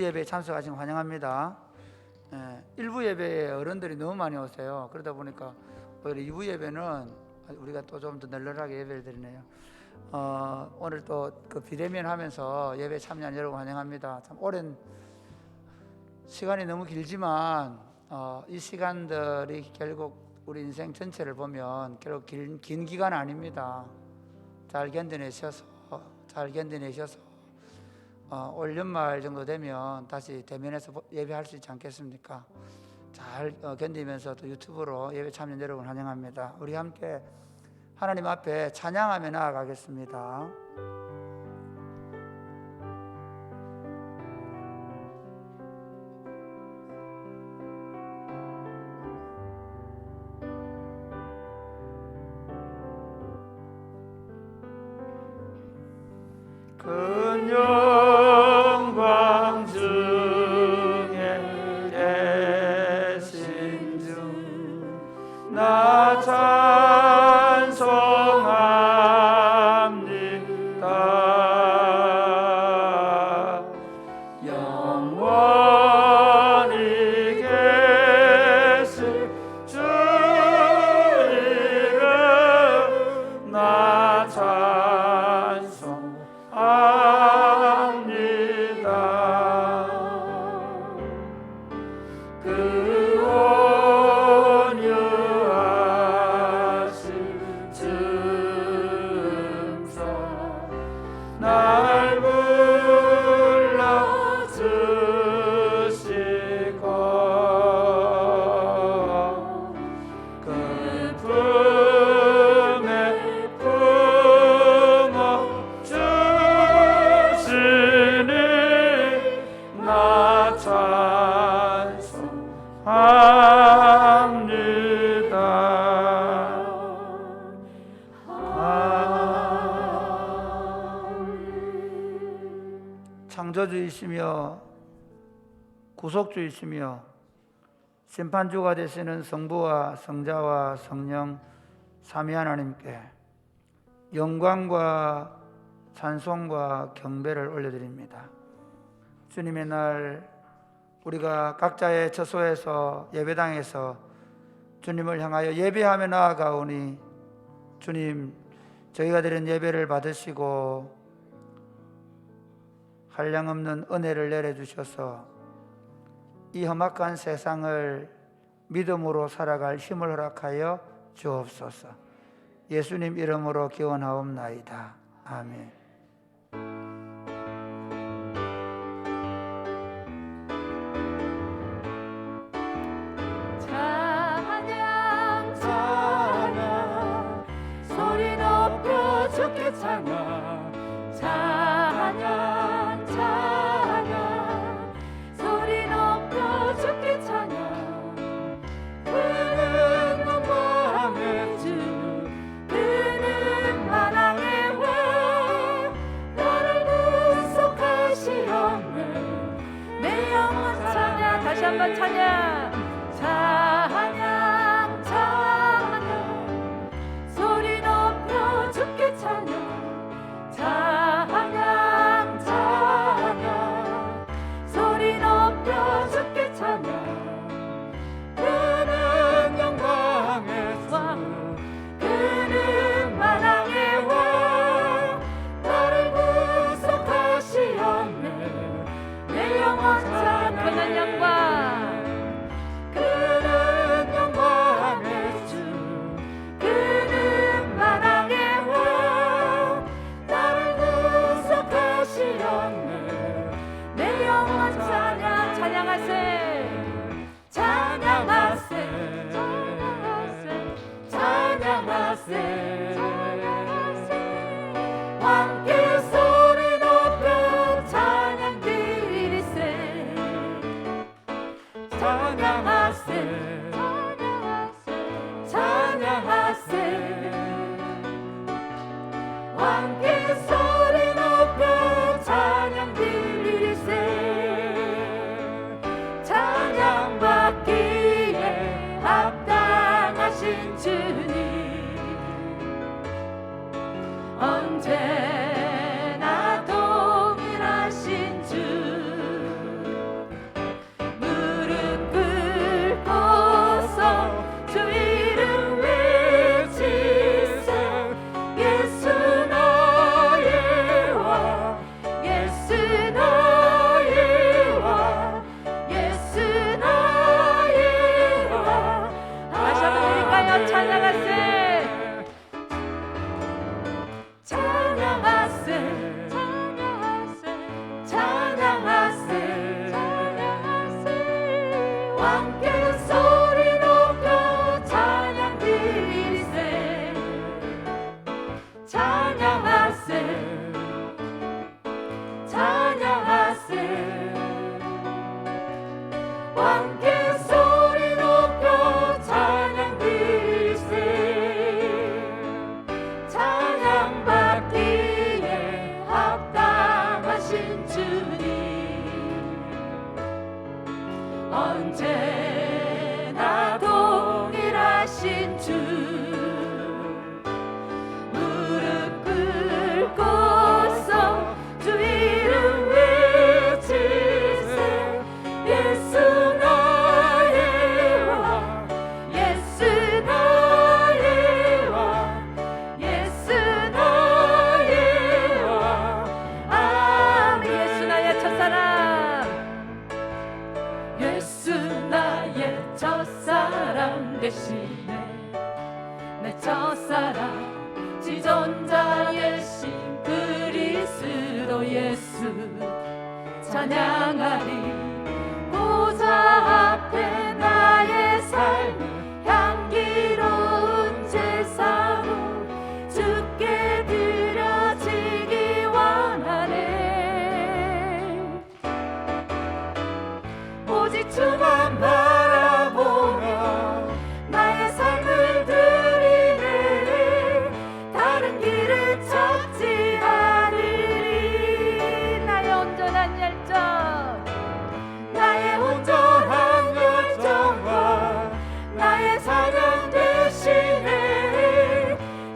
예배에 참석하시면 환영합니다. 일부 예배에 어른들이 너무 많이 오세요. 그러다 보니까 오히려 2부 예배는 우리가 또 좀 더 널널하게 예배를 드리네요. 오늘 또 그 비대면 하면서 예배 참여한 여러분 환영합니다. 참 오랜 시간이 너무 길지만 이 시간들이 결국 우리 인생 전체를 보면 결국 긴 기간 아닙니다. 잘 견뎌내셔서 올 연말 정도 되면 다시 대면해서 예배할 수 있지 않겠습니까? 잘 견디면서 또 유튜브로 예배 참여 여러분 환영합니다. 우리 함께 하나님 앞에 찬양하며 나아가겠습니다. 큰 영광 중에 계신 주 나 찬송합니다. 영원히 계신 주 이름 나 찬송합니다. 그 온유하신 증서 날 불러주시고 그 품에 품어주시니 나 찬송합니다. 창조주이시며 구속주이시며 심판주가 되시는 성부와 성자와 성령 삼위 하나님께 영광과 찬송과 경배를 올려드립니다. 주님의 날 우리가 각자의 처소에서 예배당에서 주님을 향하여 예배하며 나아가오니 주님 저희가 드린 예배를 받으시고 한량없는 은혜를 내려주셔서 이 험악한 세상을 믿음으로 살아갈 힘을 허락하여 주옵소서. 예수님 이름으로 기원하옵나이다. 아멘. 찬양 찬양 소리 높여 주께 찬양 찬양 찬양 소리 높여 주께 찬양 그는 영광의 주 그는 만왕의 왕 나를 구속하시었네 내 영혼 찬양 다시 한번 찬양 찬양 찬양 소리 높여 주께 찬양 찬양 찬양 소리 높여 주께 찬양 그는 영광의 왕 그는 만왕의 왕 나를 구속하시었네 내 영혼 찬양 그는 영광 그는 영광의 주 그는 만왕의 왕 나를 구속하시었네 내 영혼 찬양 찬양하세 찬양하세 찬양하세 함께 소리 높여 찬양 드리세 찬양하세 찬양하세 함께 소리 높여 찬양 드리세 찬양받기에 합당하신 주님 언제나 동일하신 주 언제나 동일하신 주 무릎 꿇고서 주 이름 외치세 예수 나의 왕 예수 나의 왕 예수 나의 왕 아멘 예수 나의 첫사랑 예수 나의 첫사랑 되시네 내 첫사랑 지존자의신 그리스도 예수 찬양하리 보좌 앞에 나의 삶 향기로운 제사로 주께 드려지기 원하네 오직 주만 바라보며 나의 삶을 드리네 다른 길을 찾지 않으리 나의 온전한 열정 나의 온전한 열정과 나의 사랑 되시네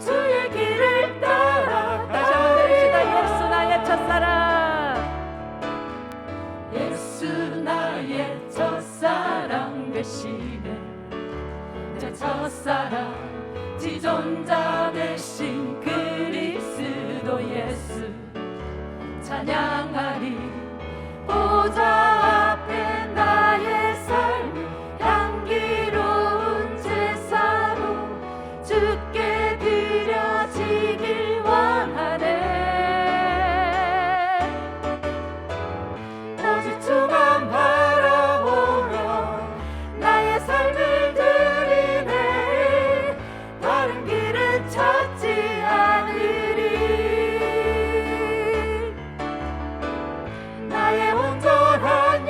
주의 길을 따라 다시 한번 드립시다 예수 나의 첫사랑 예수 나의 첫사랑 되시네 내 첫사랑 지존자 되신 그리스도 예수 찬양하리 보좌 앞에 나의 삶 향기로운 제사로 주께 드려지길 원하네 오직 주만 바라보며 나의 삶을 드리네 다른 길을 찾지 않으리 나의 온전한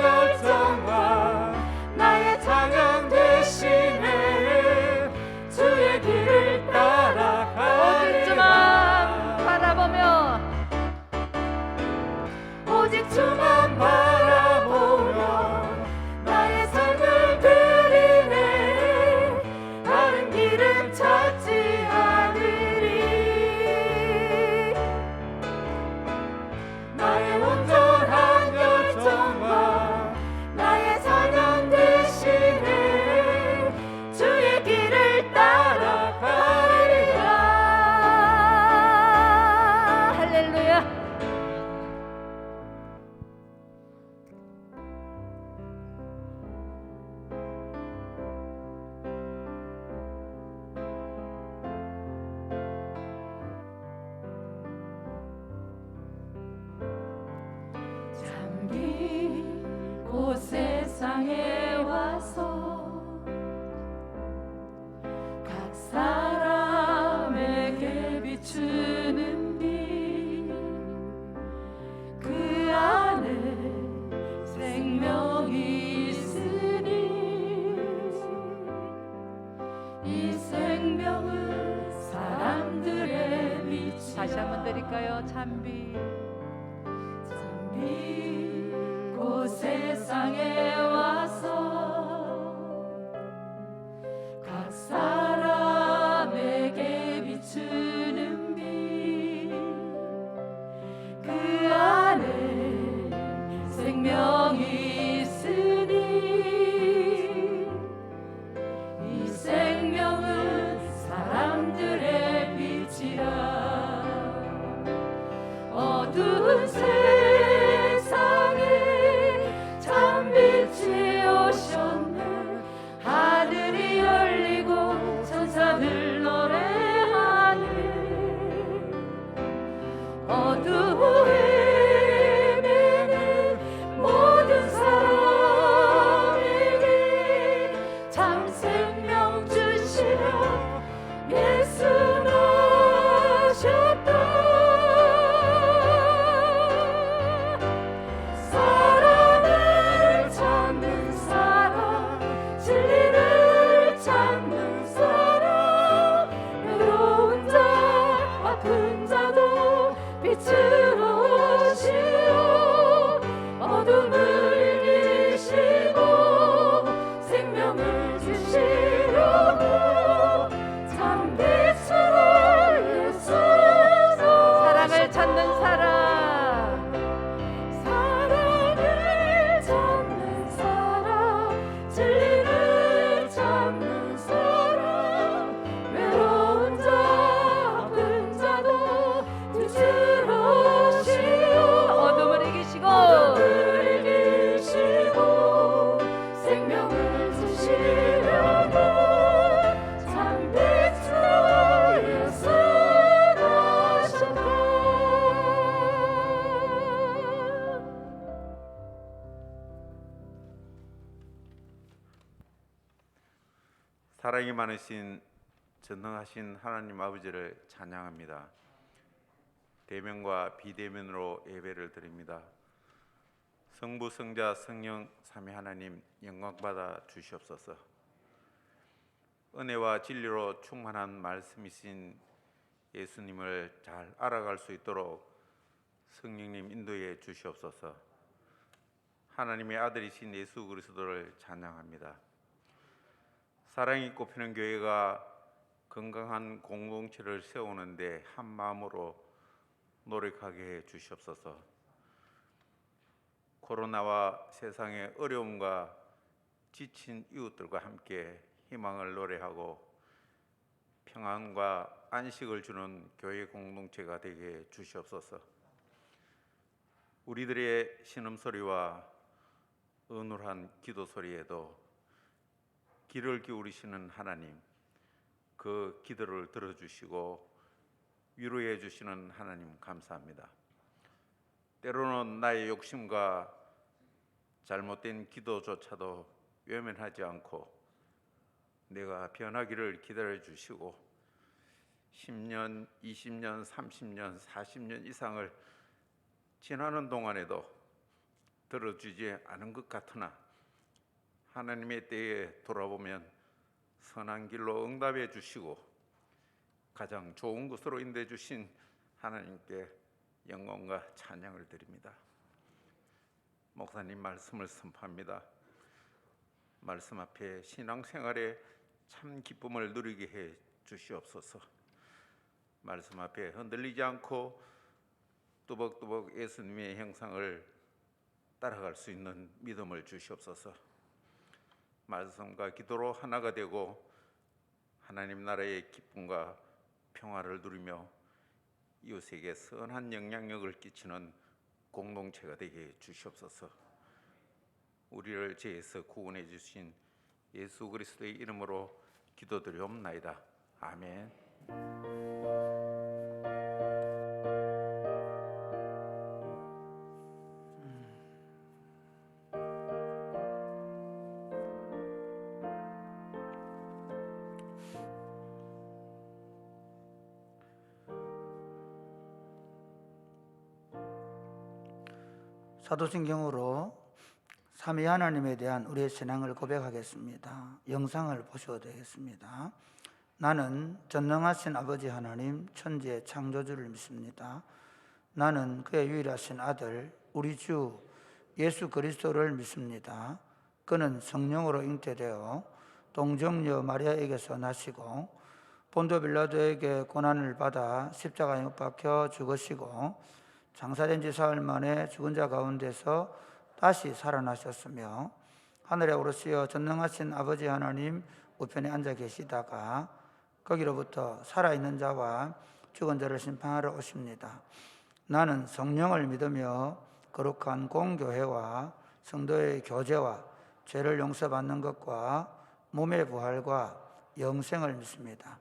사랑이 많으신 전능하신 하나님 아버지를 찬양합니다. 대면과 비대면으로 예배를 드립니다. 성부, 성자, 성령 삼위 하나님 영광 받아 주시옵소서. 은혜와 진리로 충만한 말씀이신 예수님을 잘 알아갈 수 있도록 성령님 인도해 주시옵소서. 하나님의 아들이신 예수 그리스도를 찬양합니다. 사랑이 꽃피는 교회가 건강한 공동체를 세우는데 한 마음으로 노력하게 해 주시옵소서. 코로나와 세상의 어려움과 지친 이웃들과 함께 희망을 노래하고 평안과 안식을 주는 교회 공동체가 되게 해 주시옵소서. 우리들의 신음소리와 은울한 기도 소리에도 귀를 기울이시는 하나님, 그 기도를 들어주시고 위로해 주시는 하나님 감사합니다. 때로는 나의 욕심과 잘못된 기도조차도 외면하지 않고 내가 변하기를 기다려 주시고 10년, 20년, 30년, 40년 이상을 지나는 동안에도 들어주지 않은 것 같으나 하나님의 때에 돌아보면 선한 길로 응답해 주시고 가장 좋은 것으로 인도해 주신 하나님께 영광과 찬양을 드립니다. 목사님 말씀을 선포합니다. 말씀 앞에 신앙생활에 참 기쁨을 누리게 해 주시옵소서. 말씀 앞에 흔들리지 않고 뚜벅뚜벅 예수님의 형상을 따라갈 수 있는 믿음을 주시옵소서. 말씀과 기도로 하나가 되고 하나님 나라의 기쁨과 평화를 누리며 이웃에게 선한 영향력을 끼치는 공동체가 되게 해 주시옵소서. 우리를 죄에서 구원해 주신 예수 그리스도의 이름으로 기도드리옵나이다. 아멘. 사도신경으로 삼위 하나님에 대한 우리의 신앙을 고백하겠습니다. 영상을 보셔도 되겠습니다. 나는 전능하신 아버지 하나님 천지의 창조주를 믿습니다. 나는 그의 유일하신 아들 우리 주 예수 그리스도를 믿습니다. 그는 성령으로 잉태되어 동정녀 마리아에게서 나시고 본도 빌라도에게 고난을 받아 십자가에 못 박혀 죽으시고 장사된 지 사흘 만에 죽은 자 가운데서 다시 살아나셨으며 하늘에 오르시어 전능하신 아버지 하나님 우편에 앉아 계시다가 거기로부터 살아있는 자와 죽은 자를 심판하러 오십니다. 나는 성령을 믿으며 거룩한 공교회와 성도의 교제와 죄를 용서받는 것과 몸의 부활과 영생을 믿습니다.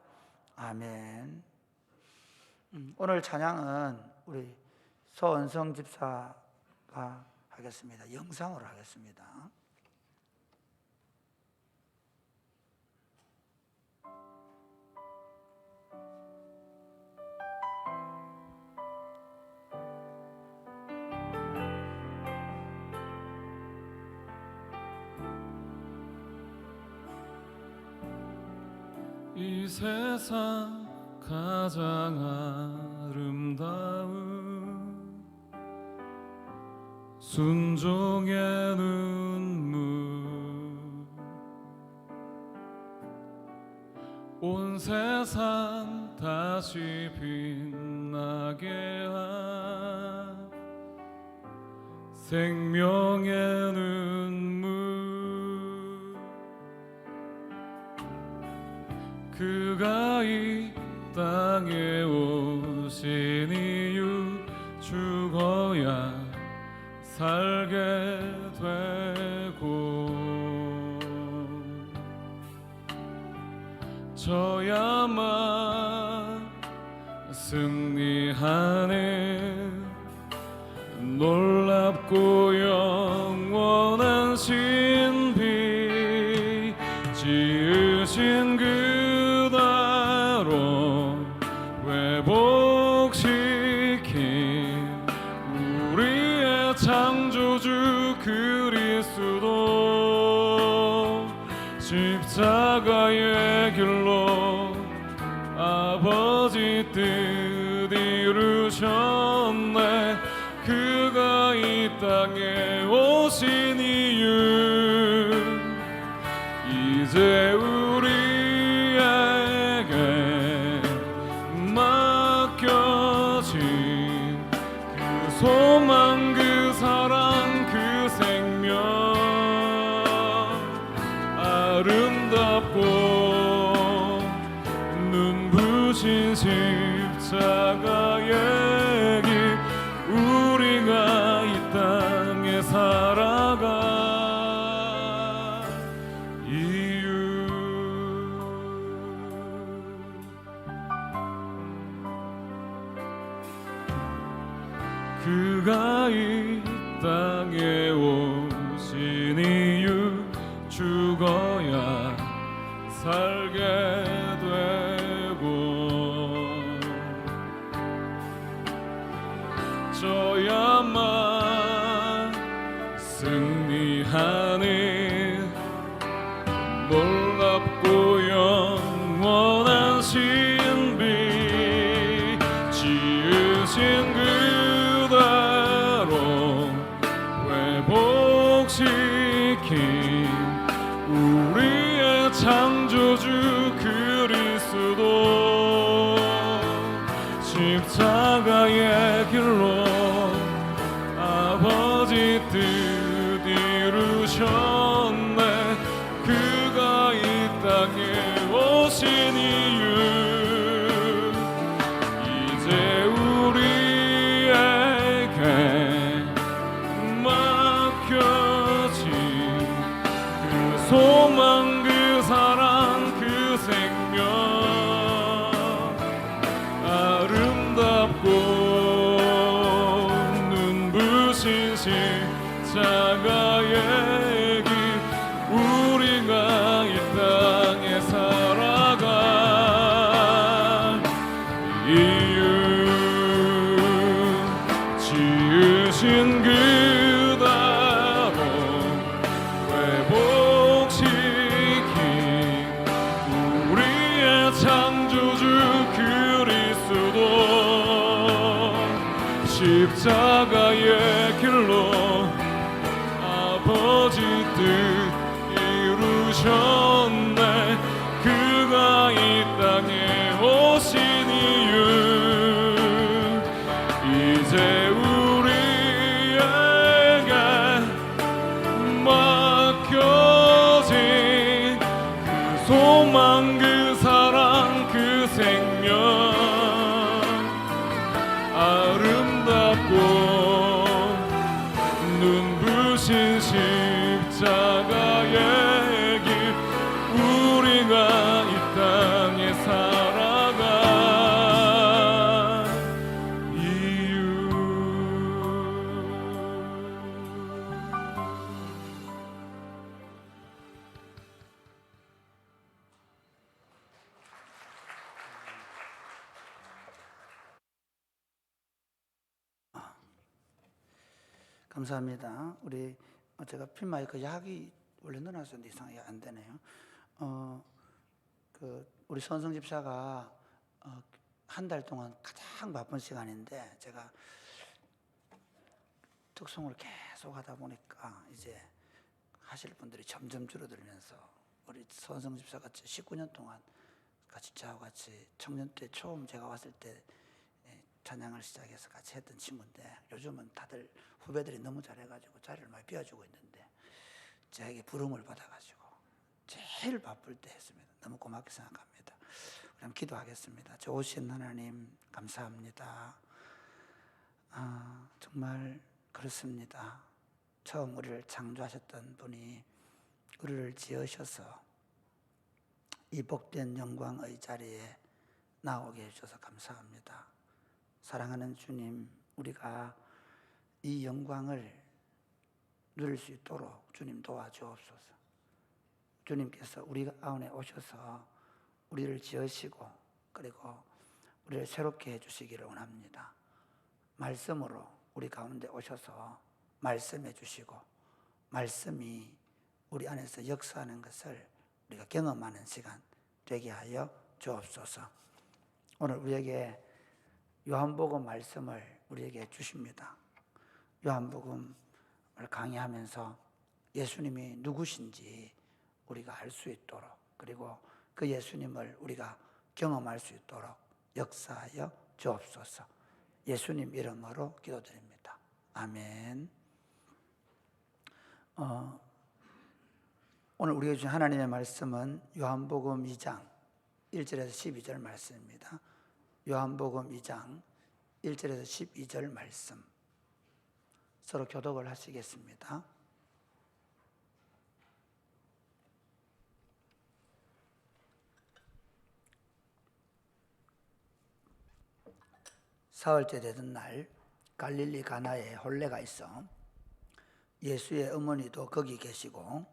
아멘. 오늘 찬양은 우리 서은성 집사가 하겠습니다. 영상으로 하겠습니다. 이 세상 가장 아름다운 순종의 눈물 온 세상 다시 빛나게 한 생명의 눈물 그가 이 땅에 오신 이유 죽어야 살게 되고 져야만 승리하는 놀랍고 영원한 신비 지은 지으신 그대로 회복시킨 우리의 창조주 그리스도 십자가의 길로 아버지 뜻 이루셨네. 그가 이 땅에 오신 이유 이제 우리에게 맡겨진 그 소망 그 사랑 그 생명 아름답고 눈부신 십자가의 길 우리가 이 땅에 살아가 이유 그가 이 땅에 오신 이유 죽어야 살게 되고 져야만 승리하는 놀랍고 영원한 신비 지으신 그대로 회복시킨 우리의 창조주 그리스도 십자가의 길로 아버지 뜻 이루셨네. 그가 이 땅에 오신 이유 이제 우리에게 맡겨진 그 소망 그 사랑 그 생명 아름답고 눈부신 십자가의 길 우리가 이 땅에 살아가 이유 지으신 그대로 회복시킨 우리의 창조주 그리스도 십자가의 길로 아버지 뜻 이루셨네. 그가 이 땅에 오신 이유 이제 우리에게 맡겨진 그 소망 그 사랑 그 생명 아름답고 눈부신 십자가의 길 우리가 이 땅에 살아가 이유 감사합니다. 우리 제가 필마이크 약이 원래 넣어놨었는데 이상하게 안 되네요. 우리 선성 집사가 한 달 동안 가장 바쁜 시간인데 제가 특송을 계속 하다 보니까 이제 하실 분들이 점점 줄어들면서 우리 선성 집사 같이 19년 동안 같이 저하고 같이 청년 때 처음 제가 왔을 때 찬양을 시작해서 같이 했던 친구인데 요즘은 다들 후배들이 너무 잘해가지고 자리를 많이 비워주고 있는데 저에게 부름을 받아가지고 제일 바쁠 때 했습니다. 너무 고맙게 생각합니다. 그럼 기도하겠습니다. 좋으신 하나님 감사합니다. 정말 그렇습니다. 처음 우리를 창조하셨던 분이 우리를 지으셔서 이 복된 영광의 자리에 나오게 해주셔서 감사합니다. 사랑하는 주님, 우리가 이 영광을 누릴 수 있도록 주님 도와주옵소서. 주님께서 우리 가운데 오셔서 우리를 지으시고 그리고 우리를 새롭게 해주시기를 원합니다. 말씀으로 우리 가운데 오셔서 말씀해 주시고 말씀이 우리 안에서 역사하는 것을 우리가 경험하는 시간 되게 하여 주옵소서. 오늘 우리에게 요한복음 말씀을 우리에게 주십니다. 요한복음을 강의하면서 예수님이 누구신지 우리가 알 수 있도록 그리고 그 예수님을 우리가 경험할 수 있도록 역사하여 주옵소서. 예수님 이름으로 기도드립니다. 아멘. 오늘 우리가 주신 하나님의 말씀은 요한복음 2장 1절에서 12절 말씀입니다. 요한복음 2장 1절에서 12절 말씀 서로 교독을 하시겠습니다. 사흘째 되던 날 갈릴리 가나에 혼례가 있어 예수의 어머니도 거기 계시고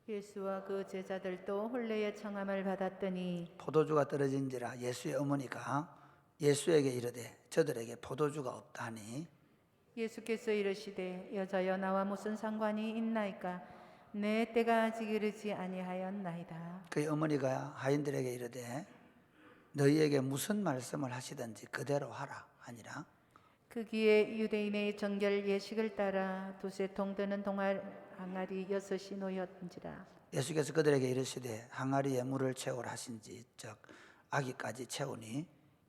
예수와 그 제자들도 혼례의 청함을 받았더니 포도주가 떨어진지라 예수의 어머니가 예수에게 이르되 저들에게 포도주가 없다 하니 예수께서 이르시되 여자여 나와 무슨 상관이 있나이까 내 때가 아직 이르지 아니하였나이다. 그의 어머니가 하인들에게 이르되 너희에게 무슨 말씀을 하시든지 그대로 하라 하니라. 그기에 유대인의 정결 예식을 따라 두세 통 드는 항아리 6이 놓였는지라. 예수께서 그들에게 이르시되 항아리에 물을 채우라 하신지 즉 아기까지 채우니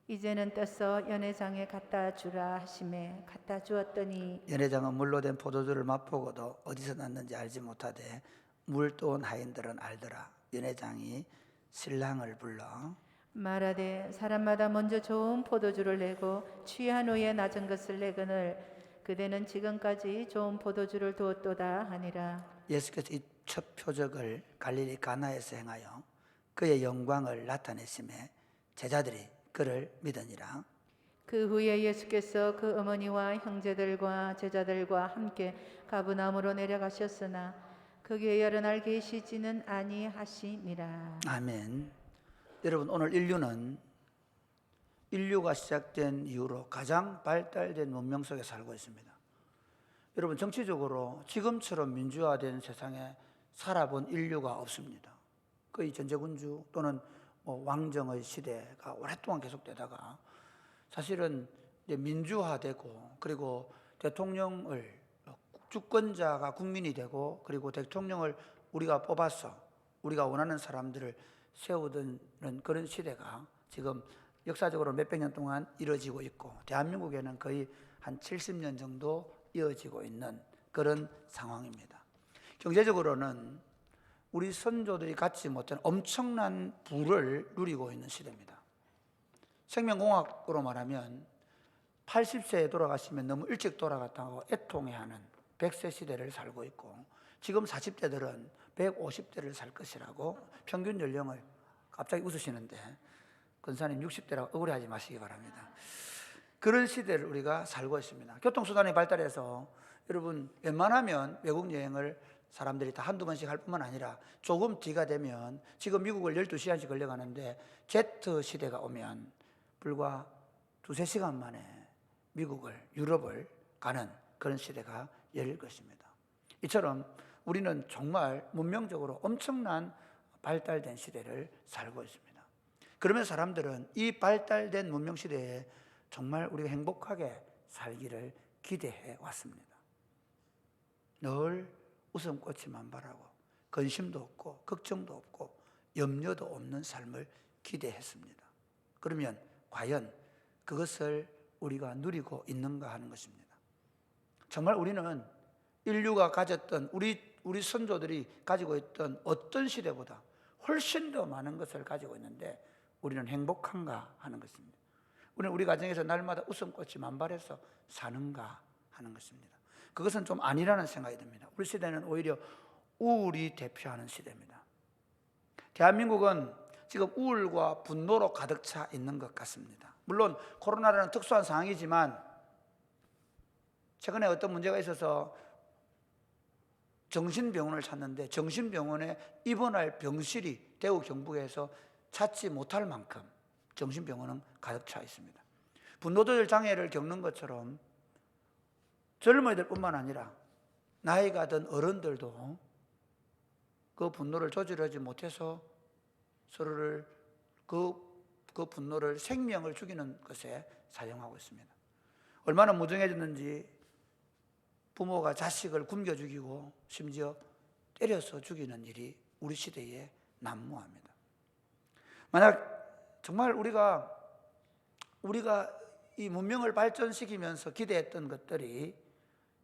이제는 떠서 연회장에 갖다 주라 하심에 갖다 주었더니 연회장은 물로 된 포도주를 맛보고도 어디서 났는지 알지 못하되 물 떠온 하인들은 알더라. 연회장이 신랑을 불러 말하되 사람마다 먼저 좋은 포도주를 내고 취한 후에 낮은 것을 내거늘 그대는 지금까지 좋은 포도주를 두었도다 하니라. 예수께서 이 첫 표적을 갈릴리 가나에서 행하여 그의 영광을 나타내심에 제자들이 그를 믿으니라. 그 후에 예수께서 그 어머니와 형제들과 제자들과 함께 가브나움으로 내려가셨으나 거기에 여러 날 계시지는 아니하시니라. 아멘. 여러분 오늘 인류가 시작된 이후로 가장 발달된 문명 속에 살고 있습니다. 여러분 정치적으로 지금처럼 민주화된 세상에 살아본 인류가 없습니다. 거의 전제군주 또는 왕정의 시대가 오랫동안 계속되다가 사실은 이제 민주화되고 그리고 대통령을 주권자가 국민이 되고 그리고 대통령을 우리가 뽑아서 우리가 원하는 사람들을 세우던 그런 시대가 지금 역사적으로 몇백 년 동안 이루어지고 있고 대한민국에는 거의 한 70년 정도 이어지고 있는 그런 상황입니다. 경제적으로는 우리 선조들이 갖지 못한 엄청난 부를 누리고 있는 시대입니다. 생명공학으로 말하면 80세에 돌아가시면 너무 일찍 돌아갔다고 애통해하는 100세 시대를 살고 있고 지금 40대들은 150대를 살 것이라고 평균 연령을 갑자기 웃으시는데 권사님 60대라고 억울해하지 마시기 바랍니다. 그런 시대를 우리가 살고 있습니다. 교통수단이 발달해서 여러분 웬만하면 외국 여행을 사람들이 다 한두 번씩 할 뿐만 아니라 조금 뒤가 되면 지금 미국을 12시간씩 걸려가는데 제트 시대가 오면 불과 2-3시간 만에 미국을 유럽을 가는 그런 시대가 열릴 것입니다. 이처럼 우리는 정말 문명적으로 엄청난 발달된 시대를 살고 있습니다. 그러면서 사람들은 이 발달된 문명 시대에 정말 우리가 행복하게 살기를 기대해 왔습니다. 늘 웃음꽃이 만발하고 근심도 없고 걱정도 없고 염려도 없는 삶을 기대했습니다. 그러면 과연 그것을 우리가 누리고 있는가 하는 것입니다. 정말 우리는 인류가 가졌던 우리 선조들이 가지고 있던 어떤 시대보다 훨씬 더 많은 것을 가지고 있는데 우리는 행복한가 하는 것입니다. 우리는 우리 가정에서 날마다 웃음꽃이 만발해서 사는가 하는 것입니다. 그것은 좀 아니라는 생각이 듭니다. 우리 시대는 오히려 우울이 대표하는 시대입니다. 대한민국은 지금 우울과 분노로 가득 차 있는 것 같습니다. 물론 코로나라는 특수한 상황이지만 최근에 어떤 문제가 있어서 정신병원을 찾는데 정신병원에 입원할 병실이 대구 경북에서 찾지 못할 만큼 정신병원은 가득 차 있습니다. 분노조절 장애를 겪는 것처럼 젊은이들뿐만 아니라 나이가 든 어른들도 그 분노를 조절하지 못해서 서로를 그 분노를 생명을 죽이는 것에 사용하고 있습니다. 얼마나 무정해졌는지 부모가 자식을 굶겨 죽이고 심지어 때려서 죽이는 일이 우리 시대에 난무합니다. 만약 정말 우리가 이 문명을 발전시키면서 기대했던 것들이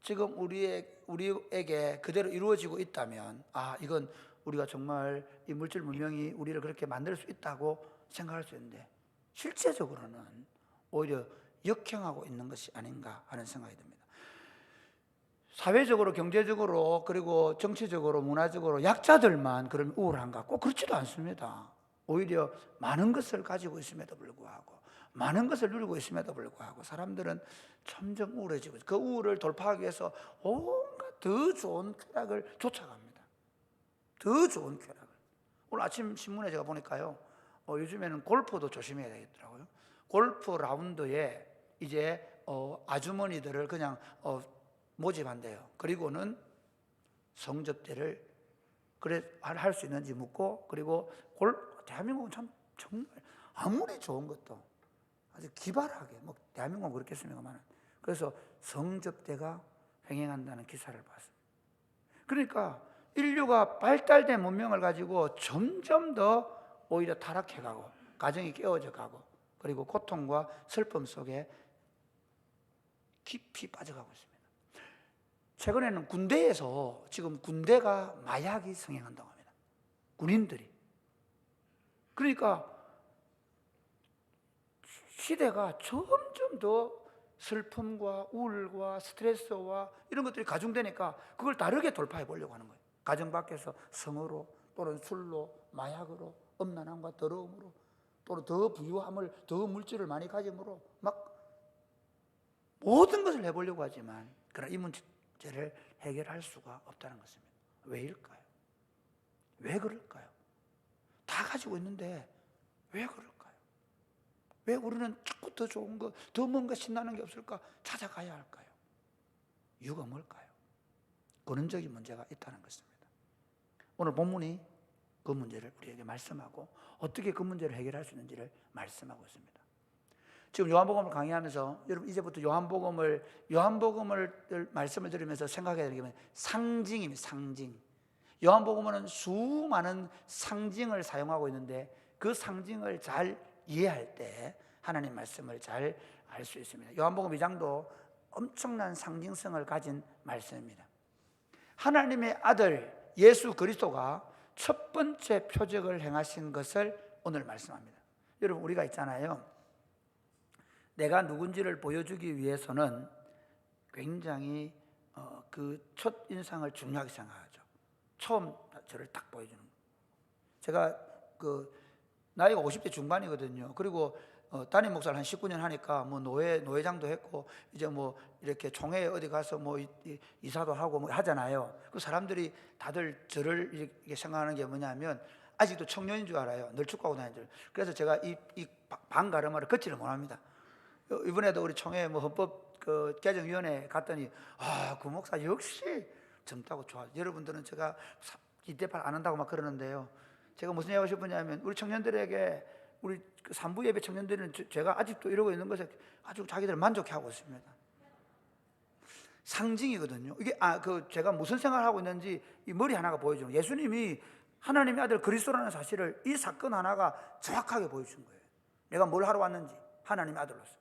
지금 우리에게 그대로 이루어지고 있다면, 이건 우리가 정말 이 물질 문명이 우리를 그렇게 만들 수 있다고 생각할 수 있는데, 실제적으로는 오히려 역행하고 있는 것이 아닌가 하는 생각이 듭니다. 사회적으로, 경제적으로, 그리고 정치적으로, 문화적으로 약자들만 그런 우울한가? 꼭 그렇지도 않습니다. 오히려 많은 것을 가지고 있음에도 불구하고, 많은 것을 누리고 있음에도 불구하고 사람들은 점점 우울해지고, 그 우울을 돌파하기 위해서 온갖 더 좋은 쾌락을 쫓아갑니다. 더 좋은 쾌락을. 오늘 아침 신문에 제가 보니까요, 요즘에는 골프도 조심해야 되겠더라고요. 골프 라운드에 이제 아주머니들을 그냥 모집한대요. 그리고는 성접대를 할 수 있는지 묻고, 그리고 대한민국은 참 정말 아무리 좋은 것도 아주 기발하게, 대한민국은 그렇겠습니까만, 그래서 성접대가 횡행한다는 기사를 봤습니다. 그러니까 인류가 발달된 문명을 가지고 점점 더 오히려 타락해가고, 가정이 깨어져 가고, 그리고 고통과 슬픔 속에 깊이 빠져가고 있습니다. 최근에는 군대에서 지금 군대가 마약이 성행한다고 합니다. 군인들이. 그러니까 시대가 점점 더 슬픔과 우울과 스트레스와 이런 것들이 가중되니까 그걸 다르게 돌파해 보려고 하는 거예요. 가정 밖에서 성으로 또는 술로, 마약으로, 음란함과 더러움으로, 또는 더 부유함을, 더 물질을 많이 가짐으로 막 모든 것을 해보려고 하지만, 그러나 이 문제를 해결할 수가 없다는 것입니다. 왜일까요? 왜 그럴까요? 다 가지고 있는데 왜 그럴까요? 왜 우리는 자꾸 더 좋은 거, 더 뭔가 신나는 게 없을까 찾아가야 할까요? 이유가 뭘까요? 근원적인 문제가 있다는 것입니다. 오늘 본문이 그 문제를 우리에게 말씀하고 어떻게 그 문제를 해결할 수 있는지를 말씀하고 있습니다. 지금 요한복음을 강의하면서 여러분 이제부터 요한복음을 말씀을 들으면서 생각해야 되는 게 상징입니다. 상징. 요한복음은 수많은 상징을 사용하고 있는데 그 상징을 잘 이해할 때 하나님 말씀을 잘 알 수 있습니다. 요한복음 2장도 엄청난 상징성을 가진 말씀입니다. 하나님의 아들 예수 그리스도가 첫 번째 표적을 행하신 것을 오늘 말씀합니다. 여러분 우리가 있잖아요, 내가 누군지를 보여주기 위해서는 굉장히 그 첫 인상을 중요하게 생각하죠. 처음 저를 딱 보여주는 거예요. 제가 나이가 50대 중반이거든요. 그리고 담임 목사를 한 19년 하니까 뭐 노회장도 했고, 이제 뭐 이렇게 총회에 어디 가서 뭐 이사도 하고 뭐 하잖아요. 그 사람들이 다들 저를 이렇게 생각하는 게 뭐냐면 아직도 청년인 줄 알아요. 늘 축구하고 다니는 줄. 그래서 제가 이 반가르마를 걷지를 못합니다. 이번에도 우리 총회 뭐 헌법 개정위원회 갔더니 그 목사 역시 젊다고 좋아. 여러분들은 제가 이때팔 안 한다고 막 그러는데요. 제가 무슨 얘기하고 싶으냐면 우리 청년들에게, 우리 산부 예배 청년들은 제가 아직도 이러고 있는 것에 아주 자기들 만족해하고 있습니다. 상징이거든요. 이게 제가 무슨 생각을 하고 있는지 이 머리 하나가 보여주는, 예수님이 하나님의 아들 그리스도라는 사실을 이 사건 하나가 정확하게 보여준 거예요. 내가 뭘 하러 왔는지, 하나님의 아들로서.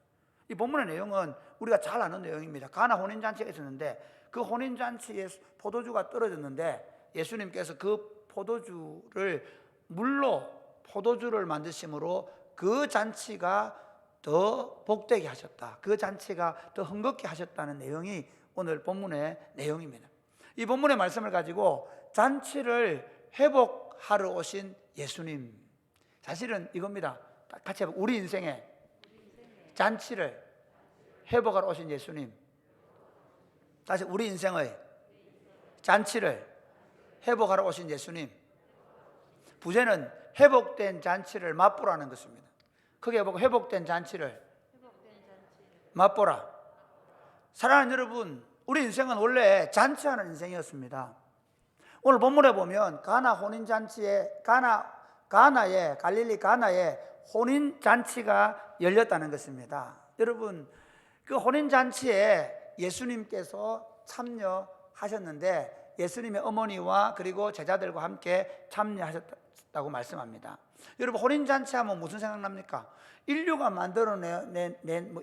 이 본문의 내용은 우리가 잘 아는 내용입니다. 가나 혼인잔치가 있었는데 그 혼인잔치에 포도주가 떨어졌는데 예수님께서 그 포도주를 물로 포도주를 만드심으로 그 잔치가 더 복되게 하셨다, 그 잔치가 더 흥겁게 하셨다는 내용이 오늘 본문의 내용입니다. 이 본문의 말씀을 가지고 잔치를 회복하러 오신 예수님, 사실은 이겁니다. 같이 해봐. 우리 인생에 잔치를 회복하러 오신 예수님. 다시, 우리 인생의 잔치를 회복하러 오신 예수님. 부제는 회복된 잔치를 맛보라는 것입니다. 크게 보고 회복된 잔치를 맛보라. 사랑하는 여러분, 우리 인생은 원래 잔치하는 인생이었습니다. 오늘 본문에 보면 가나 혼인잔치에 가나의 갈릴리 가나에 혼인잔치가 열렸다는 것입니다. 여러분, 그 혼인잔치에 예수님께서 참여하셨는데 예수님의 어머니와 그리고 제자들과 함께 참여하셨다고 말씀합니다. 여러분, 혼인잔치하면 무슨 생각납니까? 인류가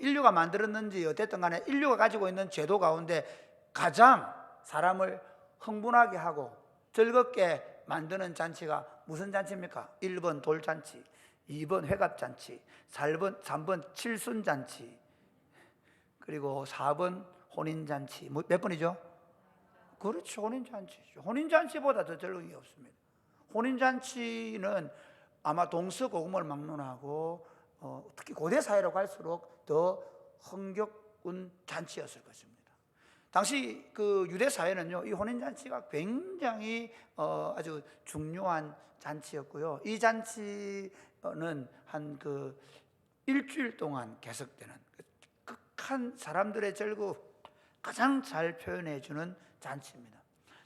인류가 만들었는지 어쨌든 간에 인류가 가지고 있는 제도 가운데 가장 사람을 흥분하게 하고 즐겁게 만드는 잔치가 무슨 잔치입니까? 1번 돌잔치, 2번 회갑잔치, 3번 칠순잔치, 그리고 4번 혼인잔치. 몇 번이죠? 그렇죠, 혼인잔치죠. 혼인잔치보다 더 즐거움이 없습니다. 혼인잔치는 아마 동서고금을 막론하고 특히 고대 사회로 갈수록 더 흥겹은 잔치였을 것입니다. 당시 그 유대 사회는요, 이 혼인 잔치가 굉장히 아주 중요한 잔치였고요. 이 잔치는 한 그 일주일 동안 계속되는 극한 사람들의 즐거움 가장 잘 표현해 주는 잔치입니다.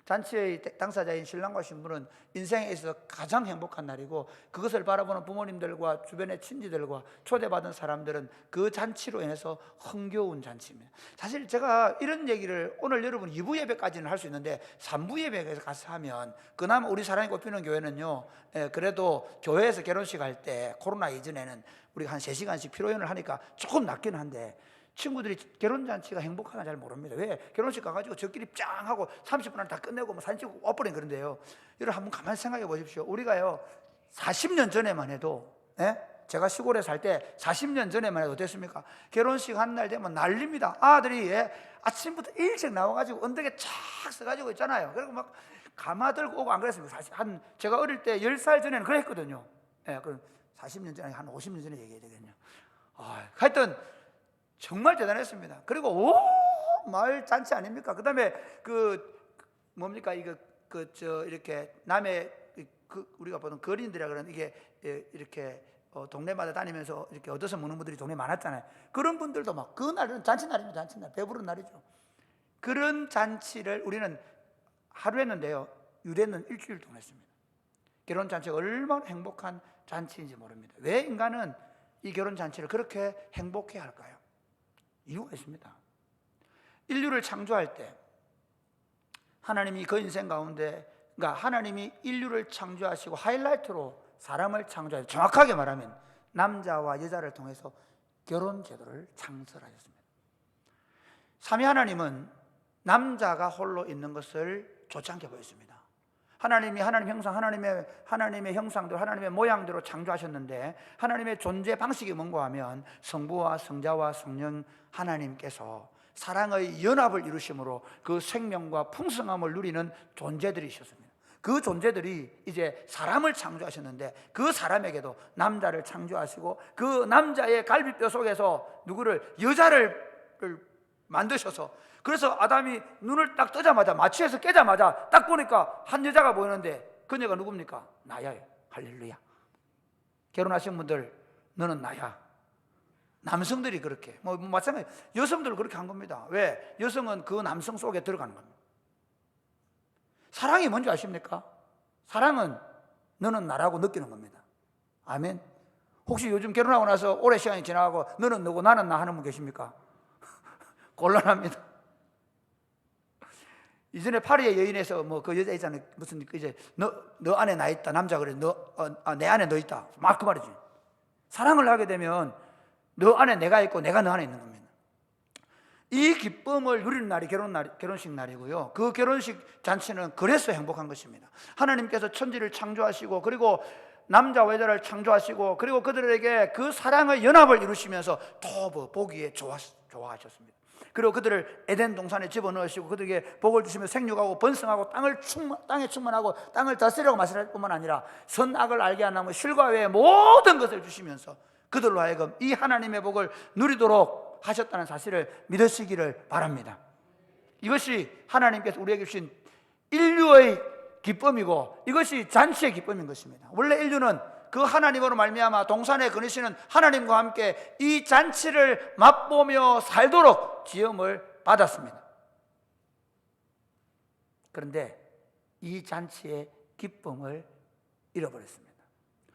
잔치의 당사자인 신랑과 신부는 인생에 있어서 가장 행복한 날이고 그것을 바라보는 부모님들과 주변의 친지들과 초대받은 사람들은 그 잔치로 인해서 흥겨운 잔치입니다. 사실 제가 이런 얘기를 오늘 여러분 2부 예배까지는 할 수 있는데 3부 예배에서 가서 하면 그나마 우리 사랑이 꼽히는 교회는요, 그래도 교회에서 결혼식 할 때 코로나 이전에는 우리가 한 3시간씩 피로연을 하니까 조금 낫긴 한데 친구들이 결혼잔치가 행복하나 잘 모릅니다. 왜? 결혼식 가가지고 저끼리 짱 하고 30분 안에 다 끝내고 뭐 사진 찍고 와버린 그런데요, 여러분 한번 가만히 생각해 보십시오. 우리가요 40년 전에만 해도 제가 시골에 살 때 40년 전에만 해도 어땠습니까? 결혼식 한 날 되면 난립니다. 아들이 아침부터 일찍 나와가지고 언덕에 착 서가지고 있잖아요. 그리고 막 가마 들고 오고 안 그랬습니까? 사실 제가 어릴 때 10살 전에는 그랬거든요. 그럼 40년 전에 한 50년 전에 얘기해야 되겠네요. 하여튼 정말 대단했습니다. 그리고 마을 잔치 아닙니까? 그다음에 뭡니까 이거 이렇게 남의 우리가 보통 거린들이라 그러는 이게 이렇게 동네마다 다니면서 이렇게 얻어서 먹는 분들이 동네 많았잖아요. 그런 분들도 막 그날은 잔치날입니다. 잔치날, 배부른 날이죠. 그런 잔치를 우리는 하루 했는데요, 유대는 일주일 동안 했습니다. 결혼 잔치가 얼마나 행복한 잔치인지 모릅니다. 왜 인간은 이 결혼 잔치를 그렇게 행복해 할까요? 이유가 있습니다. 인류를 창조할 때 하나님이 그 인생 가운데, 그러니까 하나님이 인류를 창조하시고 하이라이트로 사람을 창조하시고, 정확하게 말하면 남자와 여자를 통해서 결혼 제도를 창설하셨습니다. 삼위 하나님은 남자가 홀로 있는 것을 좋지 않게 보였습니다. 하나님이 하나님 형상, 하나님의 형상대로, 하나님의 모양대로 창조하셨는데 하나님의 존재 방식이 뭔가 하면 성부와 성자와 성령 하나님께서 사랑의 연합을 이루심으로 그 생명과 풍성함을 누리는 존재들이셨습니다. 그 존재들이 이제 사람을 창조하셨는데 그 사람에게도 남자를 창조하시고 그 남자의 갈비뼈 속에서 누구를, 여자를 만드셔서, 그래서 아담이 눈을 딱 뜨자마자, 마취해서 깨자마자 딱 보니까 한 여자가 보이는데 그녀가 누굽니까? 나야. 할렐루야. 결혼하신 분들, 너는 나야. 남성들이 그렇게, 마찬가지 여성들도 그렇게 한 겁니다. 왜? 여성은 그 남성 속에 들어가는 겁니다. 사랑이 뭔지 아십니까? 사랑은 너는 나라고 느끼는 겁니다. 아멘. 혹시 요즘 결혼하고 나서 오래 시간이 지나가고 너는 너고 나는 나 하는 분 계십니까? 곤란합니다. 이전에 파리의 여인에서 그 여자 있잖아요. 무슨 이제 너 안에 나 있다. 남자 그래. 내 안에 너 있다. 막 그 말이지. 사랑을 하게 되면 너 안에 내가 있고 내가 너 안에 있는 겁니다. 이 기쁨을 누리는 날이 결혼식 날이고요. 그 결혼식 잔치는 그래서 행복한 것입니다. 하나님께서 천지를 창조하시고 그리고 남자와 여자를 창조하시고 그리고 그들에게 그 사랑의 연합을 이루시면서 또 보기에 좋아하셨습니다. 그리고 그들을 에덴 동산에 집어넣으시고 그들에게 복을 주시며 생육하고 번성하고 땅에 충만하고 땅을 다스리라고 말씀할 뿐만 아니라 선악을 알게 하는 실과 외의 모든 것을 주시면서 그들로 하여금 이 하나님의 복을 누리도록 하셨다는 사실을 믿으시기를 바랍니다. 이것이 하나님께서 우리에게 주신 인류의 기쁨이고 이것이 잔치의 기쁨인 것입니다. 원래 인류는 그 하나님으로 말미암아 동산에 거니시는 하나님과 함께 이 잔치를 맛보며 살도록 지음을 받았습니다. 그런데 이 잔치의 기쁨을 잃어버렸습니다.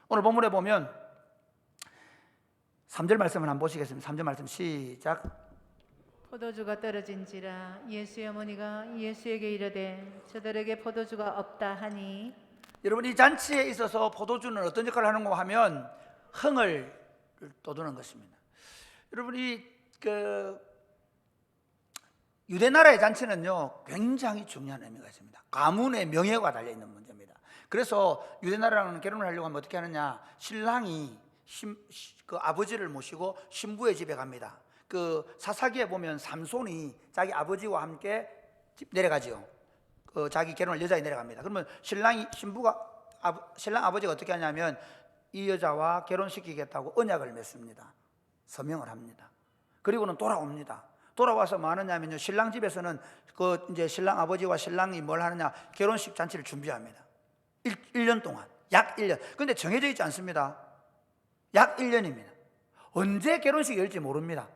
오늘 본문에 보면 3절 말씀을 한번 보시겠습니다. 3절 말씀 시작. 포도주가 떨어진지라 예수의 어머니가 예수에게 이르되 저들에게 포도주가 없다 하니. 여러분, 이 잔치에 있어서 포도주는 어떤 역할을 하는가 하면 흥을 돋우는 것입니다. 여러분, 유대 나라의 잔치는요 굉장히 중요한 의미가 있습니다. 가문의 명예가 달려 있는 문제입니다. 그래서 유대 나라는 결혼을 하려고 하면 어떻게 하느냐, 신랑이 그 아버지를 모시고 신부의 집에 갑니다. 그 사사기에 보면 삼손이 자기 아버지와 함께 내려가지요. 자기 결혼을 여자에 내려갑니다. 그러면 신랑 아버지가 어떻게 하냐면 이 여자와 결혼시키겠다고 언약을 맺습니다. 서명을 합니다. 그리고는 돌아옵니다. 돌아와서 뭐 하느냐면요, 신랑 집에서는 이제 신랑 아버지와 신랑이 뭘 하느냐, 결혼식 잔치를 준비합니다. 1년 동안, 약 1년. 근데 정해져 있지 않습니다. 약 1년입니다. 언제 결혼식이 열지 모릅니다.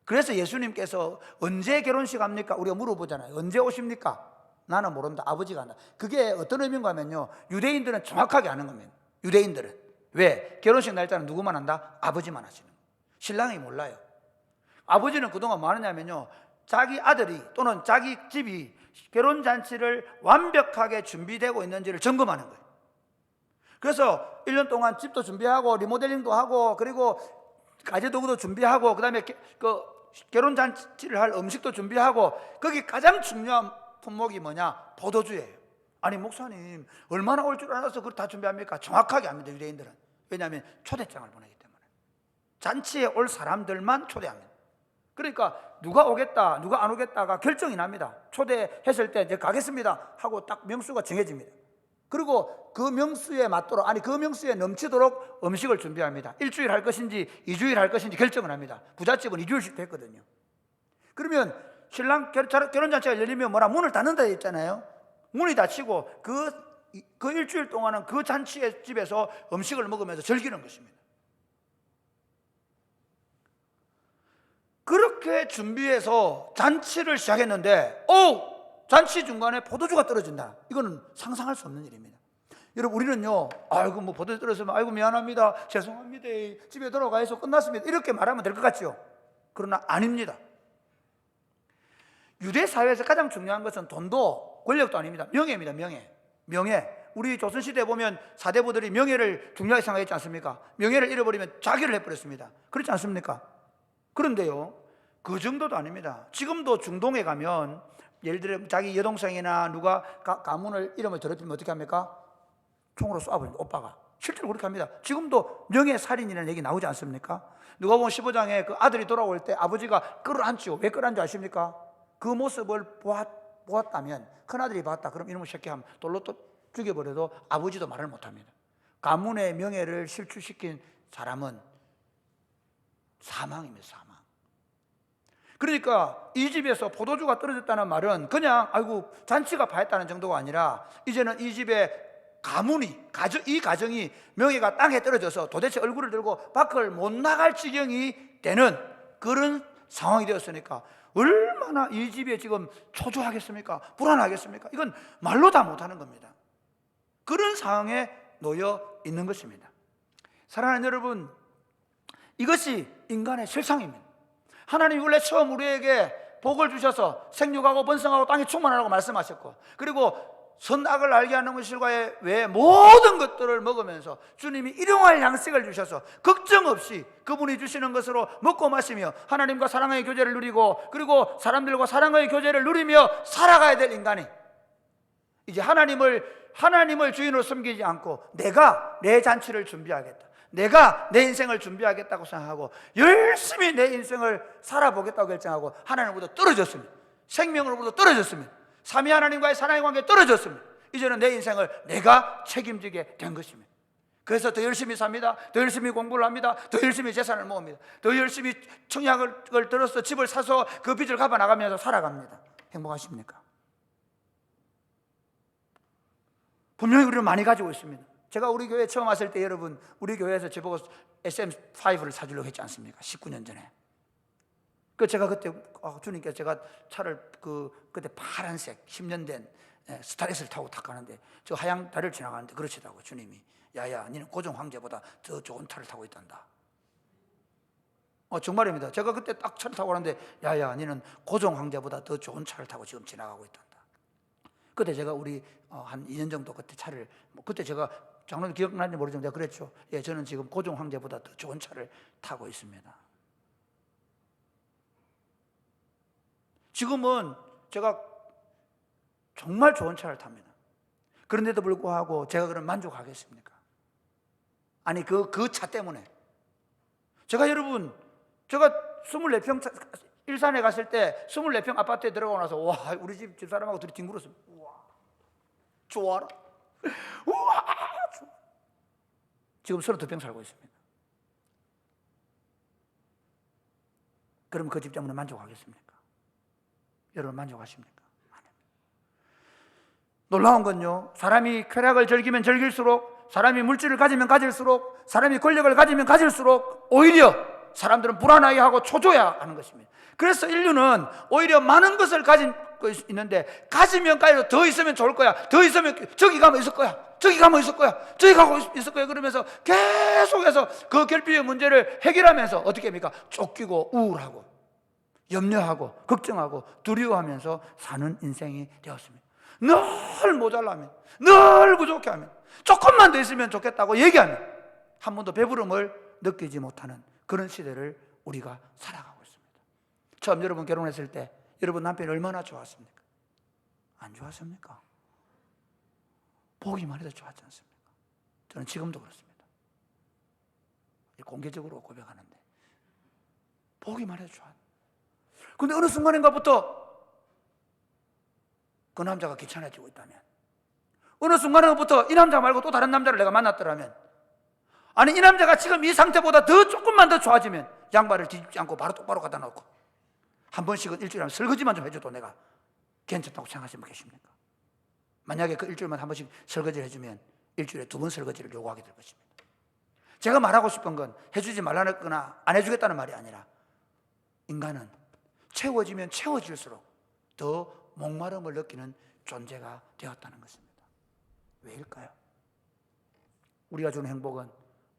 그래서 예수님께서 언제 결혼식 합니까? 우리가 물어보잖아요. 언제 오십니까? 나는 모른다. 아버지가 한다. 그게 어떤 의미인가 하면요, 유대인들은 정확하게 아는 겁니다. 유대인들은. 왜? 결혼식 날짜는 누구만 한다? 아버지만 하시는 거예요. 신랑이 몰라요. 아버지는 그동안 뭐 하느냐면요, 자기 아들이 또는 자기 집이 결혼잔치를 완벽하게 준비되고 있는지를 점검하는 거예요. 그래서 1년 동안 집도 준비하고 리모델링도 하고 그리고 가재도구도 준비하고 그다음에 결혼잔치를 할 음식도 준비하고, 거기 가장 중요한 품목이 뭐냐? 포도주예요. 아니 목사님, 얼마나 올 줄 알아서 그걸 다 준비합니까? 정확하게 합니다, 유대인들은. 왜냐하면 초대장을 보내기 때문에. 잔치에 올 사람들만 초대합니다. 그러니까 누가 오겠다 누가 안 오겠다가 결정이 납니다. 초대했을 때 이제 가겠습니다 하고 딱 명수가 정해집니다. 그리고 그 명수에 맞도록, 그 명수에 넘치도록 음식을 준비합니다. 일주일 할 것인지 2주일 할 것인지 결정을 합니다. 부잣집은 2주일씩 했거든요. 그러면 신랑 결혼잔치가 열리면 문을 닫는다 했잖아요. 문이 닫히고 그 일주일 동안은 그 잔치의 집에서 음식을 먹으면서 즐기는 것입니다. 그렇게 준비해서 잔치를 시작했는데 잔치 중간에 포도주가 떨어진다. 이거는 상상할 수 없는 일입니다. 여러분, 우리는요, 아이고 뭐 포도주 떨어지면 아이고 미안합니다, 죄송합니다, 집에 돌아가서 끝났습니다, 이렇게 말하면 될 것 같죠? 그러나 아닙니다. 유대 사회에서 가장 중요한 것은 돈도 권력도 아닙니다. 명예입니다. 명예. 우리 조선시대에 보면 사대부들이 명예를 중요하게 생각했지 않습니까? 명예를 잃어버리면 자기를 해버렸습니다. 그렇지 않습니까? 그런데요, 그 정도도 아닙니다. 지금도 중동에 가면 예를 들어 자기 여동생이나 누가 가문을 이름을 더럽히면 어떻게 합니까? 총으로 쏴버립니다. 오빠가. 실제로 그렇게 합니다. 지금도 명예살인이라는 얘기 나오지 않습니까? 누가 보면 15장에 그 아들이 돌아올 때 아버지가 끌어안죠. 왜 끌어안지 아십니까? 그 모습을 보았다면, 큰아들이 봤다 그럼 이놈을 새끼하면 돌로 또 죽여버려도 아버지도 말을 못합니다. 가문의 명예를 실추시킨 사람은 사망입니다. 사망. 그러니까 이 집에서 포도주가 떨어졌다는 말은 그냥 아이고 잔치가 파했다는 정도가 아니라, 이제는 이 집에 이 가정이 명예가 땅에 떨어져서 도대체 얼굴을 들고 밖을 못 나갈 지경이 되는 그런 상황이 되었으니까 얼마나 이 집에 지금 초조하겠습니까? 불안하겠습니까? 이건 말로 다 못하는 겁니다. 그런 상황에 놓여 있는 것입니다. 사랑하는 여러분, 이것이 인간의 실상입니다. 하나님이 원래 처음 우리에게 복을 주셔서 생육하고 번성하고 땅에 충만하라고 말씀하셨고, 그리고 선악을 알게 하는 것과 외에 모든 것들을 먹으면서 주님이 일용할 양식을 주셔서 걱정 없이 그분이 주시는 것으로 먹고 마시며 하나님과 사랑의 교제를 누리고, 그리고 사람들과 사랑의 교제를 누리며 살아가야 될 인간이, 이제 하나님을 주인으로 섬기지 않고 내가 내 잔치를 준비하겠다, 내가 내 인생을 준비하겠다고 생각하고 열심히 내 인생을 살아보겠다고 결정하고 하나님으로부터 떨어졌습니다. 생명으로부터 떨어졌습니다. 삼위 하나님과의 사랑의 관계에 떨어졌습니다. 이제는 내 인생을 내가 책임지게 된 것입니다. 그래서 더 열심히 삽니다. 더 열심히 공부를 합니다. 더 열심히 재산을 모읍니다. 더 열심히 청약을 들어서 집을 사서 그 빚을 갚아 나가면서 살아갑니다. 행복하십니까? 분명히 우리는 많이 가지고 있습니다. 제가 우리 교회 처음 왔을 때 여러분, 우리 교회에서 저보고 SM5를 사주려고 했지 않습니까? 19년 전에. 그 제가 그때 주님께서 제가 차를 그때 파란색 10년 된 스타렉스를 타고 탁 가는데 저 하양 다리를 지나가는데 그러시다고 주님이, 야야 니는 고종 황제보다 더 좋은 차를 타고 있단다. 정말입니다. 제가 그때 딱 차를 타고 가는데 야야 니는 고종 황제보다 더 좋은 차를 타고 지금 지나가고 있단다. 그때 제가 우리 한 2년 정도 그때 차를 그때 제가 장로님 기억나는지 모르지만 내가 그랬죠. 예, 저는 지금 고종 황제보다 더 좋은 차를 타고 있습니다. 지금은 제가 정말 좋은 차를 탑니다. 그런데도 불구하고 제가 그럼 만족하겠습니까? 아니 그 차 때문에 제가 여러분, 제가 24평 일산에 갔을 때 24평 아파트에 들어가고 나서 와, 우리 집사람하고 둘이 뒹굴었어요. 우와, 좋아라. 우와, 좋아. 지금 32평 살고 있습니다. 그럼 그 집 때문에 만족하겠습니까? 여러분 만족하십니까? 아닙니다. 놀라운 건요, 사람이 쾌락을 즐기면 즐길수록, 사람이 물질을 가지면 가질수록, 사람이 권력을 가지면 가질수록 오히려 사람들은 불안해하고 초조해하는 것입니다. 그래서 인류는 오히려 많은 것을 가진 있는데 가지면 가지고 더 있으면 좋을 거야, 더 있으면 저기 가면 있을 거야, 저기 가면 있을 거야, 저기 가고 있을 거야, 그러면서 계속해서 그 결핍의 문제를 해결하면서 어떻게 합니까? 쫓기고 우울하고 염려하고 걱정하고 두려워하면서 사는 인생이 되었습니다. 늘 모자라면, 늘 부족해하면, 조금만 더 있으면 좋겠다고 얘기하면 한 번도 배부름을 느끼지 못하는 그런 시대를 우리가 살아가고 있습니다. 처음 여러분 결혼했을 때 여러분 남편이 얼마나 좋았습니까? 안 좋았습니까? 보기만 해도 좋았지 않습니까? 저는 지금도 그렇습니다. 공개적으로 고백하는데 보기만 해도 좋았. 근데 어느 순간인가부터 그 남자가 귀찮아지고 있다면, 어느 순간부터 이 남자 말고 또 다른 남자를 내가 만났더라면, 아니 이 남자가 지금 이 상태보다 더 조금만 더 좋아지면 양말을 뒤집지 않고 바로 똑바로 갖다 놓고 한 번씩은 일주일에 하면 설거지만 좀 해줘도 내가 괜찮다고 생각하시면 계십니까? 만약에 그 일주일만 한 번씩 설거지를 해주면 일주일에 2번 설거지를 요구하게 될 것입니다. 제가 말하고 싶은 건 해주지 말라거나 안 해주겠다는 말이 아니라 인간은 채워지면 채워질수록 더 목마름을 느끼는 존재가 되었다는 것입니다. 왜일까요? 우리가 주는 행복은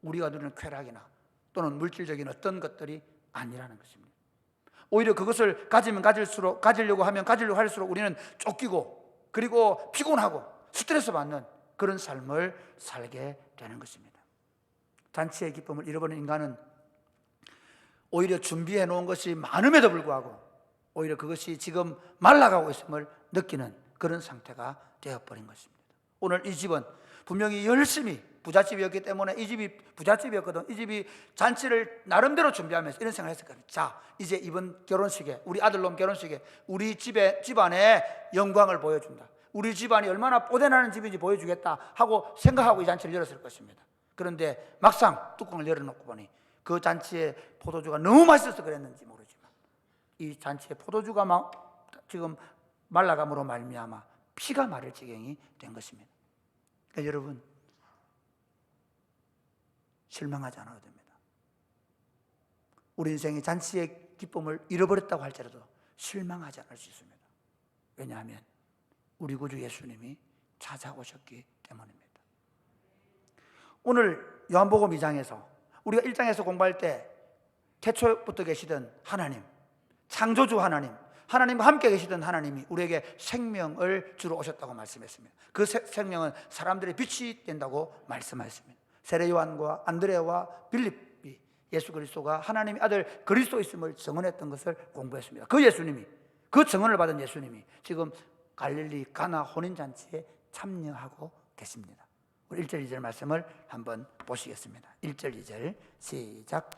우리가 누리는 쾌락이나 또는 물질적인 어떤 것들이 아니라는 것입니다. 오히려 그것을 가지면 가질수록, 가지려고 하면 가지려고 할수록 우리는 쫓기고 그리고 피곤하고 스트레스 받는 그런 삶을 살게 되는 것입니다. 잔치의 기쁨을 잃어버린 인간은 오히려 준비해 놓은 것이 많음에도 불구하고 오히려 그것이 지금 말라가고 있음을 느끼는 그런 상태가 되어버린 것입니다. 오늘 이 집은 분명히 열심히 부잣집이었기 때문에, 이 집이 부잣집이었거든. 이 집이 잔치를 나름대로 준비하면서 이런 생각을 했을 거예요. 자, 이제 이번 결혼식에, 우리 아들놈 결혼식에 우리 집안의 영광을 보여준다, 우리 집안이 얼마나 뽀대나는 집인지 보여주겠다 하고 생각하고 이 잔치를 열었을 것입니다. 그런데 막상 뚜껑을 열어놓고 보니 그 잔치에 포도주가 너무 맛있어서 그랬는지 모르지만 이 잔치에 포도주가 지금 말라감으로 말미암아 피가 마를 지경이 된 것입니다. 그러니까 여러분, 실망하지 않아도 됩니다. 우리 인생의 잔치의 기쁨을 잃어버렸다고 할지라도 실망하지 않을 수 있습니다. 왜냐하면 우리 구주 예수님이 찾아오셨기 때문입니다. 오늘 요한복음 2장에서 우리가 1장에서 공부할 때 태초부터 계시던 하나님, 창조주 하나님, 하나님과 함께 계시던 하나님이 우리에게 생명을 주러 오셨다고 말씀했습니다. 그 생명은 사람들의 빛이 된다고 말씀하셨습니다. 세례 요한과 안드레와 빌립이 예수 그리스도가 하나님의 아들 그리스도였음을 증언했던 것을 공부했습니다. 그 예수님이, 그 증언을 받은 예수님이 지금 갈릴리 가나 혼인잔치에 참여하고 계십니다. 우리 1절 2절 말씀을 한번 보시겠습니다. 1절 2절 시작.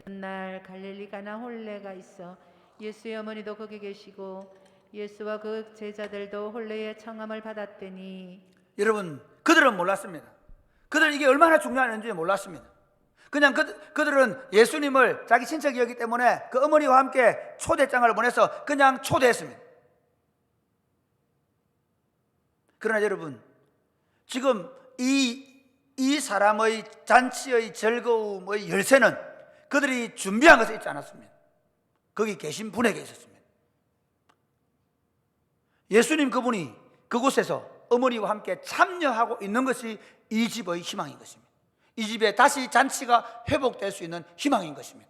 날 갈릴리 가나 홀레가 있어 예수의 어머니도 거기 계시고 예수와 그 제자들도 홀레의 청함을 받았더니. 여러분, 그들은 몰랐습니다. 그들 이게 얼마나 중요한지 몰랐습니다. 그냥 그들은 예수님을 자기 친척이었기 때문에 그 어머니와 함께 초대장을 보내서 그냥 초대했습니다. 그러나 여러분, 지금 이 사람의 잔치의 즐거움의 열쇠는 그들이 준비한 것에 있지 않았습니다. 거기 계신 분에게 있었습니다. 예수님 그분이 그곳에서 어머니와 함께 참여하고 있는 것이 이 집의 희망인 것입니다. 이 집에 다시 잔치가 회복될 수 있는 희망인 것입니다.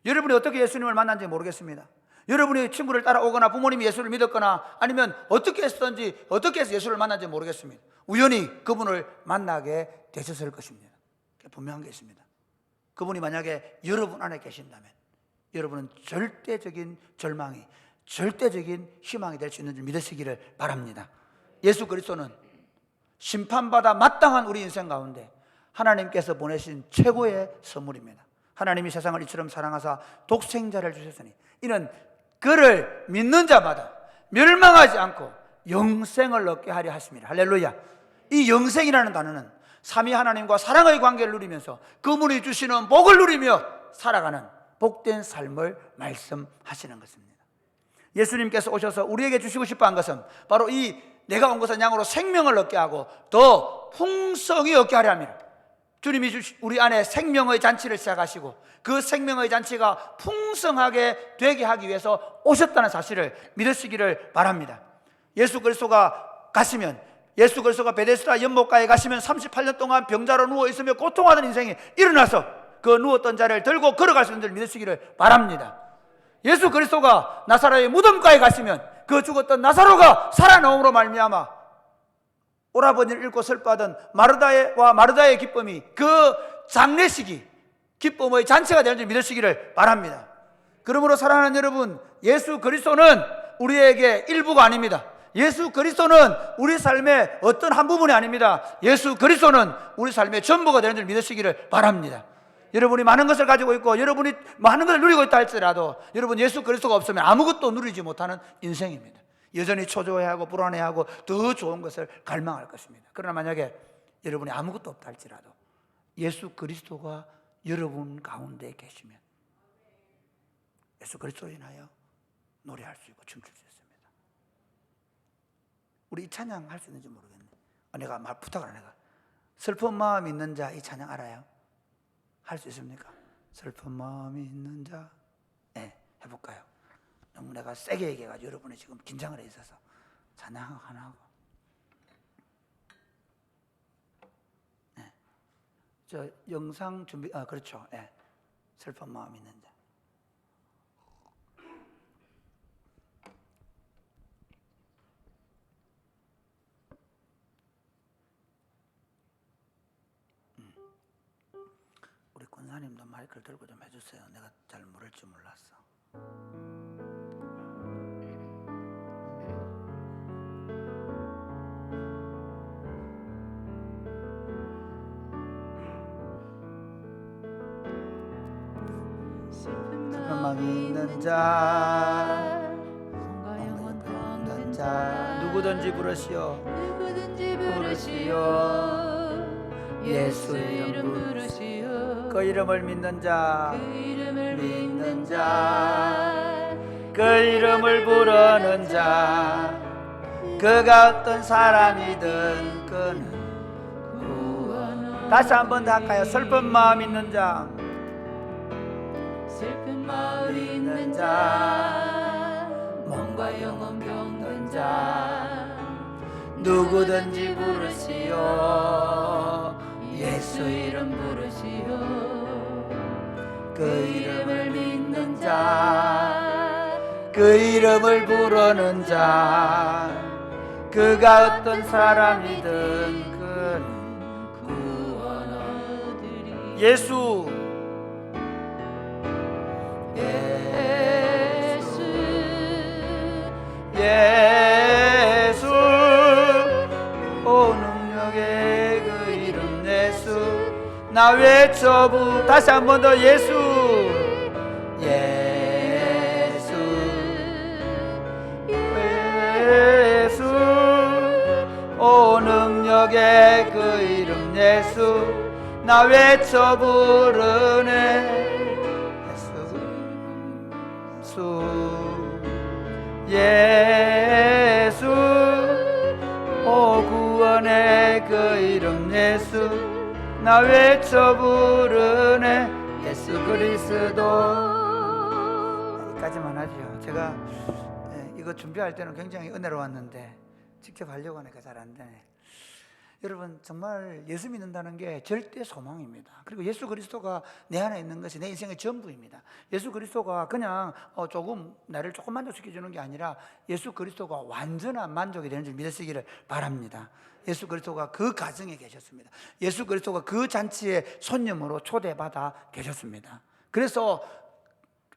여러분이 어떻게 예수님을 만난지 모르겠습니다. 여러분이 친구를 따라오거나 부모님이 예수를 믿었거나 아니면 어떻게 했었는지 어떻게 해서 예수를 만난지 모르겠습니다. 우연히 그분을 만나게 되셨을 것입니다. 분명한 게 있습니다. 그분이 만약에 여러분 안에 계신다면 여러분은 절대적인 절망이 절대적인 희망이 될 수 있는 줄 믿으시기를 바랍니다. 예수 그리스도는 심판받아 마땅한 우리 인생 가운데 하나님께서 보내신 최고의 선물입니다. 하나님이 세상을 이처럼 사랑하사 독생자를 주셨으니 이는 그를 믿는 자마다 멸망하지 않고 영생을 얻게 하려 하십니다. 할렐루야. 이 영생이라는 단어는 삼위 하나님과 사랑의 관계를 누리면서 그분이 주시는 복을 누리며 살아가는 복된 삶을 말씀하시는 것입니다. 예수님께서 오셔서 우리에게 주시고 싶어한 것은 바로 이 내가 온 것은 양으로 생명을 얻게 하고 더 풍성히 얻게 하려 합니다. 주님이 우리 안에 생명의 잔치를 시작하시고 그 생명의 잔치가 풍성하게 되게 하기 위해서 오셨다는 사실을 믿으시기를 바랍니다. 예수 그리스도가 가시면, 예수 그리스도가 베데스다 연못가에 가시면 38년 동안 병자로 누워 있으며 고통하던 인생이 일어나서 그 누웠던 자를 들고 걸어갈 수 있는 줄 믿으시기를 바랍니다. 예수 그리스도가 나사로의 무덤가에 가시면 그 죽었던 나사로가 살아나옴으로 말미암아 오라버니를 잃고 슬퍼하던 마르다의 기쁨이 그 장례식이 기쁨의 잔치가 되는 줄 믿으시기를 바랍니다. 그러므로 사랑하는 여러분, 예수 그리스도는 우리에게 일부가 아닙니다. 예수 그리스도는 우리 삶의 어떤 한 부분이 아닙니다. 예수 그리스도는 우리 삶의 전부가 되는 줄 믿으시기를 바랍니다. 여러분이 많은 것을 가지고 있고 여러분이 많은 것을 누리고 있다 할지라도 여러분 예수 그리스도가 없으면 아무것도 누리지 못하는 인생입니다. 여전히 초조해하고 불안해하고 더 좋은 것을 갈망할 것입니다. 그러나 만약에 여러분이 아무것도 없다 할지라도 예수 그리스도가 여러분 가운데 계시면 예수 그리스도로 인하여 노래할 수 있고 춤출 수 있습니다. 우리 이 찬양 할 수 있는지 모르겠네. 내가 말 부탁을 안 해가. 슬픈 마음 있는 자 이 찬양 알아요? 할 수 있습니까? 슬픈 마음이 있는 자, 네, 해볼까요? 너무 내가 세게 얘기해가지고 여러분이 지금 긴장을 해 있어서 찬양 하나 하고, 네, 저 영상 준비, 그렇죠, 네, 슬픈 마음 있는 자. 우리 권사님도 마이크를 들고 좀 해주세요. 내가 잘 모를 줄 몰랐어. 슬픈 마음이 있는 자, 손과 영혼 없는 자, 누구든지 부르시오. 누구든지 부르시오. 예수 이름 부르시오. 그 이름을 믿는 자, 그 이름을 믿는 자, 그 이름을 부르는 자, 그가 어떤 사람이든 그는 구원. 다시 한 번 더 할까요? 슬픈 마음 있는 자, 슬픈 마음 있는 자, 몸과 영혼 병든 자, 누구든지 부르시오. 예수 이름 부르시오. 그 이름을 믿는 자, 그 이름을 부르는 자, 그가 어떤 사람이든 그는 구원 얻으리. 예수, 예수 예수, 오 능력의 그 이름 예수. 나 외쳐부 다시 한 번 더 예수, 예수, 예수, 오 능력의 그 이름 예수. 나 외쳐 부르네 예수, 예수, 오 구원 부르네 그 이름 예수 나 외쳐 부르네 예수 그리스도. 여기까지만 하죠. 제가 이거 준비할 때는 굉장히 은혜로웠는데 직접 하려고 하니까 잘 안 되네. 여러분 정말 예수 믿는다는 게 절대 소망입니다. 그리고 예수 그리스도가 내 안에 있는 것이 내 인생의 전부입니다. 예수 그리스도가 그냥 조금 나를 조금 만족시켜주는 게 아니라 예수 그리스도가 완전한 만족이 되는 줄 믿으시기를 바랍니다. 예수 그리스도가 그 가정에 계셨습니다. 예수 그리스도가 그 잔치에 손님으로 초대받아 계셨습니다. 그래서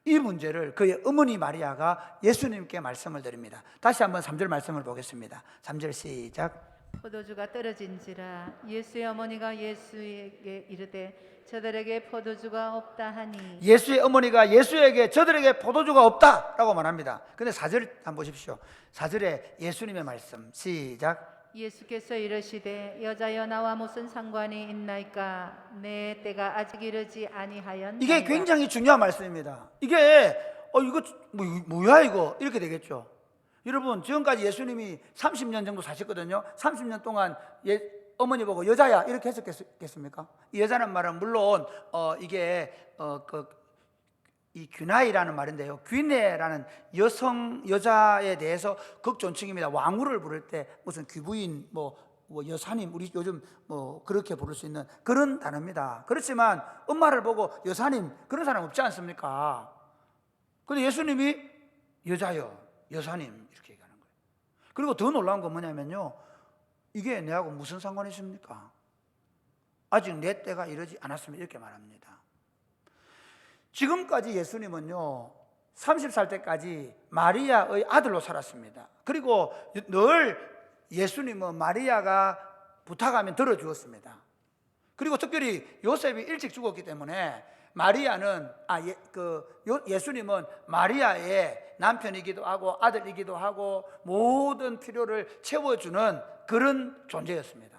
이 문제를 그의 어머니 마리아가 예수님께 말씀을 드립니다. 다시 한번 3절 말씀을 보겠습니다. 3절 시작. 포도주가 떨어진지라 예수의 어머니가 예수에게 이르되 저들에게 포도주가 없다 하니. 예수의 어머니가 예수에게 저들에게 포도주가 없다라고 말합니다. 근데 4절 한번 보십시오. 4절에 예수님의 말씀 시작. 예수께서 이르시되 여자여 나와 무슨 상관이 있나이까 내 때가 아직 이르지 아니하였나이다. 이게 굉장히 중요한 말씀입니다. 이게 이거 뭐야 이거 이렇게 되겠죠. 여러분 지금까지 예수님이 30년 정도 사셨거든요. 30년 동안 어머니 보고 여자야 이렇게 했었겠습니까? 이 여자는 말은 물론 이게 이 귀나이라는 말인데요. 귀네라는 여자에 대해서 극존칭입니다. 왕후를 부를 때 무슨 귀부인 뭐 여사님 우리 요즘 뭐 그렇게 부를 수 있는 그런 단어입니다. 그렇지만 엄마를 보고 여사님 그런 사람 없지 않습니까? 근데 예수님이 여자요 여사님 이렇게 얘기하는 거예요. 그리고 더 놀라운 건 뭐냐면요, 이게 내하고 무슨 상관이 있습니까? 아직 내 때가 이르지 않았습니다 이렇게 말합니다. 지금까지 예수님은요 30살 때까지 마리아의 아들로 살았습니다. 그리고 늘 예수님은 마리아가 부탁하면 들어주었습니다. 그리고 특별히 요셉이 일찍 죽었기 때문에 마리아는 예수님은 마리아의 남편이기도 하고 아들이기도 하고 모든 필요를 채워주는 그런 존재였습니다.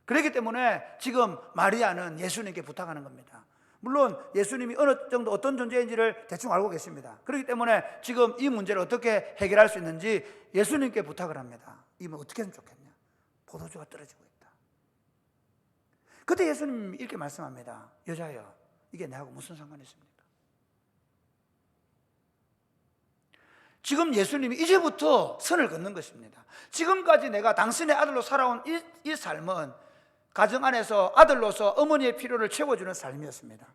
그렇기 때문에 지금 마리아는 예수님께 부탁하는 겁니다. 물론 예수님이 어느 정도 어떤 존재인지를 대충 알고 계십니다. 그렇기 때문에 지금 이 문제를 어떻게 해결할 수 있는지 예수님께 부탁을 합니다. 이면 어떻게 하면 좋겠냐? 포도주가 떨어지고 있다. 그때 예수님이 이렇게 말씀합니다. 여자여, 이게 나하고 무슨 상관이 있습니까? 지금 예수님이 이제부터 선을 긋는 것입니다. 지금까지 내가 당신의 아들로 살아온 이 삶은 가정 안에서 아들로서 어머니의 필요를 채워주는 삶이었습니다.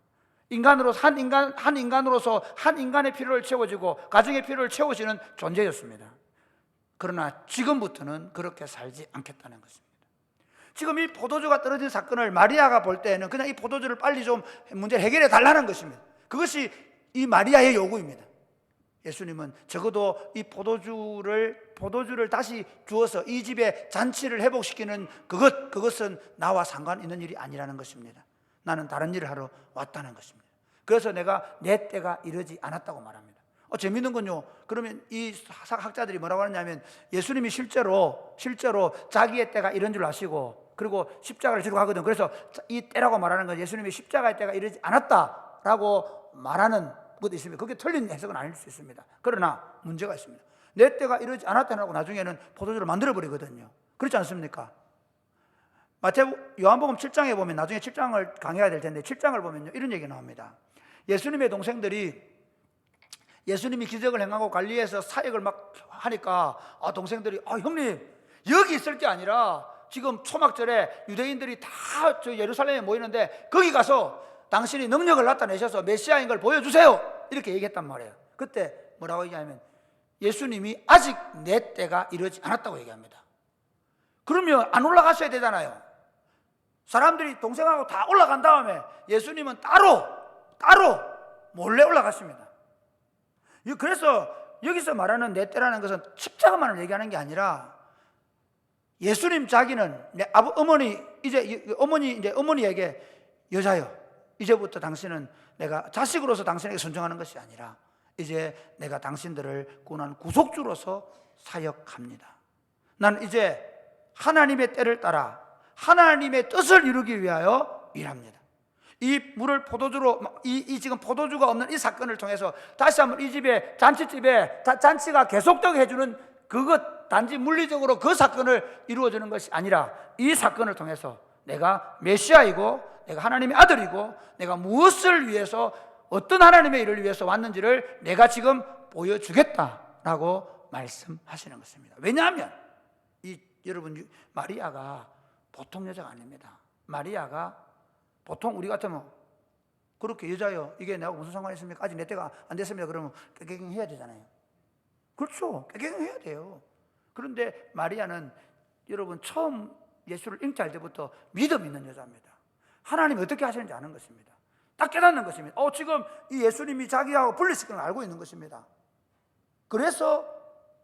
한 인간으로서 한 인간의 필요를 채워주고 가정의 필요를 채워주는 존재였습니다. 그러나 지금부터는 그렇게 살지 않겠다는 것입니다. 지금 이 포도주가 떨어진 사건을 마리아가 볼 때는 그냥 이 포도주를 빨리 좀 문제를 해결해 달라는 것입니다. 그것이 이 마리아의 요구입니다. 예수님은 적어도 이 포도주를 다시 주어서 이 집에 잔치를 회복시키는 그것은 나와 상관 있는 일이 아니라는 것입니다. 나는 다른 일을 하러 왔다는 것입니다. 그래서 내가 내 때가 이르지 않았다고 말합니다. 재밌는 건요, 그러면 이 학자들이 뭐라고 하느냐면 예수님이 실제로 자기의 때가 이런 줄 아시고 그리고 십자가를 지러 가거든. 그래서 이 때라고 말하는 건 예수님이 십자가의 때가 이르지 않았다라고 말하는 것도 있습니다. 그게 틀린 해석은 아닐 수 있습니다. 그러나 문제가 있습니다. 내 때가 이르지 않았다고 나중에는 포도주를 만들어버리거든요. 그렇지 않습니까? 요한복음 7장에 보면 나중에 7장을 강해야 될 텐데 7장을 보면요 이런 얘기 나옵니다. 예수님의 동생들이 예수님이 기적을 행하고 관리해서 사역을 막 하니까 동생들이 형님 여기 있을 게 아니라 지금 초막절에 유대인들이 다 저 예루살렘에 모이는데 거기 가서 당신이 능력을 나타내셔서 메시아인 걸 보여주세요 이렇게 얘기했단 말이에요. 그때 뭐라고 얘기하면 예수님이 아직 내 때가 이르지 않았다고 얘기합니다. 그러면 안 올라가셔야 되잖아요. 사람들이 동생하고 다 올라간 다음에 예수님은 따로 몰래 올라갔습니다. 그래서 여기서 말하는 내 때라는 것은 십자가만을 얘기하는 게 아니라 예수님 자기는 어머니에게 여자여 이제부터 당신은 내가 자식으로서 당신에게 순종하는 것이 아니라 이제 내가 당신들을 구원한 구속주로서 사역합니다. 나는 이제 하나님의 때를 따라 하나님의 뜻을 이루기 위하여 일합니다. 이 물을 포도주로 지금 포도주가 없는 이 사건을 통해서 다시 한번 이 집에 잔치집에 잔치가 계속되게 해주는 그것 단지 물리적으로 그 사건을 이루어주는 것이 아니라 이 사건을 통해서 내가 메시아이고 내가 하나님의 아들이고 내가 무엇을 위해서 어떤 하나님의 일을 위해서 왔는지를 내가 지금 보여주겠다라고 말씀하시는 것입니다. 왜냐하면 여러분 마리아가 보통 여자가 아닙니다. 마리아가 보통 우리 같으면 그렇게 여자요 이게 내하고 무슨 상관이 있습니까? 아직 내 때가 안 됐습니다. 그러면 깨갱해야 되잖아요. 그렇죠. 깨갱해야 돼요. 그런데 마리아는 여러분 처음 예수를 잉태할 때부터 믿음 있는 여자입니다. 하나님이 어떻게 하시는지 아는 것입니다. 딱 깨닫는 것입니다. 지금 이 예수님이 자기하고 분리시키는 걸 알고 있는 것입니다. 그래서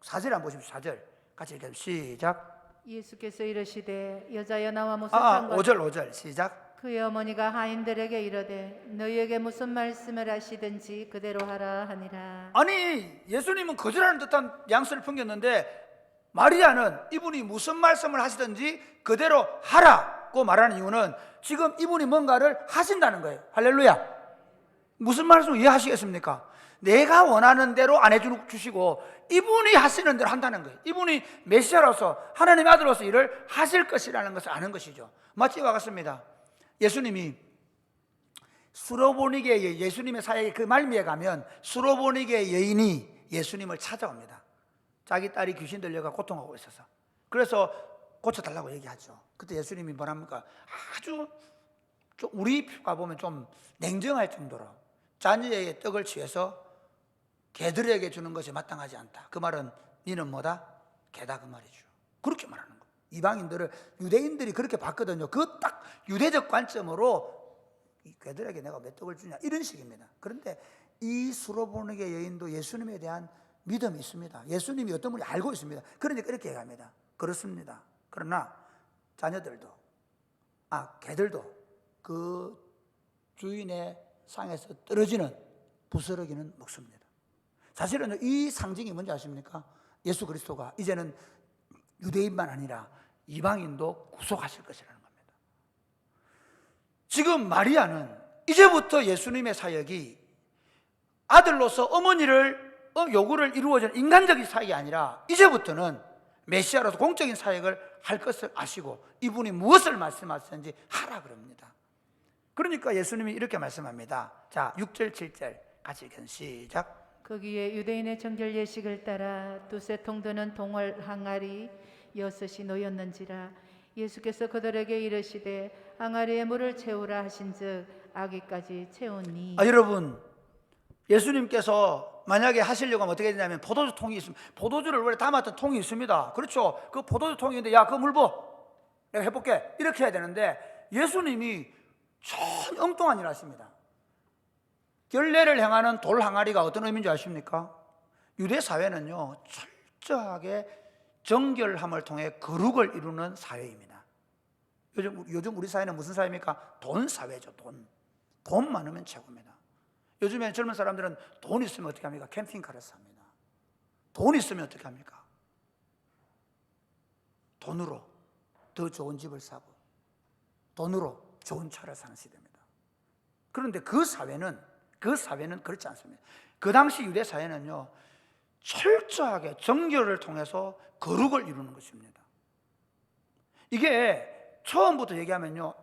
4절 한번 보십시오. 4절 같이 읽어요. 시작. 예수께서 이르시되 여자여 나와 무슨 상관 5절 시작. 그의 어머니가 하인들에게 이르되 너희에게 무슨 말씀을 하시든지 그대로 하라 하니라. 아니 예수님은 거절하는 듯한 양수를 풍겼는데 마리아는 이분이 무슨 말씀을 하시든지 그대로 하라고 말하는 이유는 지금 이분이 뭔가를 하신다는 거예요. 할렐루야. 무슨 말씀을 이해하시겠습니까? 내가 원하는 대로 안 해주시고 이분이 하시는 대로 한다는 거예요. 이분이 메시아로서 하나님의 아들로서 일을 하실 것이라는 것을 아는 것이죠. 마치 이와 같습니다. 예수님이 수로보니게 예수님의 사역의 그 말미에 가면 수로보니게 여인이 예수님을 찾아옵니다. 자기 딸이 귀신 들려가 고통하고 있어서. 그래서 고쳐달라고 얘기하죠. 그때 예수님이 뭐랍니까? 아주 우리가 보면 좀 냉정할 정도로 자녀의 떡을 취해서 개들에게 주는 것이 마땅하지 않다. 그 말은 니는 뭐다? 개다 그 말이죠. 그렇게 말하는 거예요. 이방인들을 유대인들이 그렇게 봤거든요. 그 딱 유대적 관점으로 이 개들에게 내가 몇 떡을 주냐 이런 식입니다. 그런데 이 수로보니게 여인도 예수님에 대한 믿음이 있습니다. 예수님이 어떤 분이 알고 있습니다. 그러니까 이렇게 얘기합니다. 그렇습니다. 그러나 자녀들도 개들도 그 주인의 상에서 떨어지는 부스러기는 먹습니다. 사실은 이 상징이 뭔지 아십니까? 예수 그리스도가 이제는 유대인만 아니라 이방인도 구속하실 것이라는 겁니다. 지금 마리아는 이제부터 예수님의 사역이 아들로서 어머니를 요구를 이루어지는 인간적인 사역이 아니라 이제부터는 메시아로서 공적인 사역을 할 것을 아시고 이분이 무엇을 말씀하시는지 하라 그럽니다. 그러니까 예수님이 이렇게 말씀합니다. 자, 6절 7절 같이 읽은 시작. 거기에 유대인의 정결 예식을 따라 두세 통 드는 동월 항아리 6이 놓였는지라. 예수께서 그들에게 이르시되 항아리에 물을 채우라 하신즉 아기까지 채우니. 여러분 예수님께서 만약에 하시려고 하면 어떻게 되냐면 포도주 통이 있습니다. 포도주를 원래 담았던 통이 있습니다. 그렇죠. 그 포도주 통인데 야, 그 물 부어. 내가 해볼게. 이렇게 해야 되는데 예수님이 전혀 엉뚱한 일을 하십니다. 결례를 행하는 돌 항아리가 어떤 의미인지 아십니까? 유대 사회는요 철저하게 정결함을 통해 거룩을 이루는 사회입니다. 요즘 우리 사회는 무슨 사회입니까? 돈 사회죠. 돈 많으면 최고입니다. 요즘에 젊은 사람들은 돈 있으면 어떻게 합니까? 캠핑카를 삽니다. 돈 있으면 어떻게 합니까? 돈으로 더 좋은 집을 사고 돈으로 좋은 차를 사는 시대입니다. 그런데 그 사회는 그렇지 않습니다. 그 당시 유대 사회는요 철저하게 정결을 통해서 거룩을 이루는 것입니다. 이게 처음부터 얘기하면요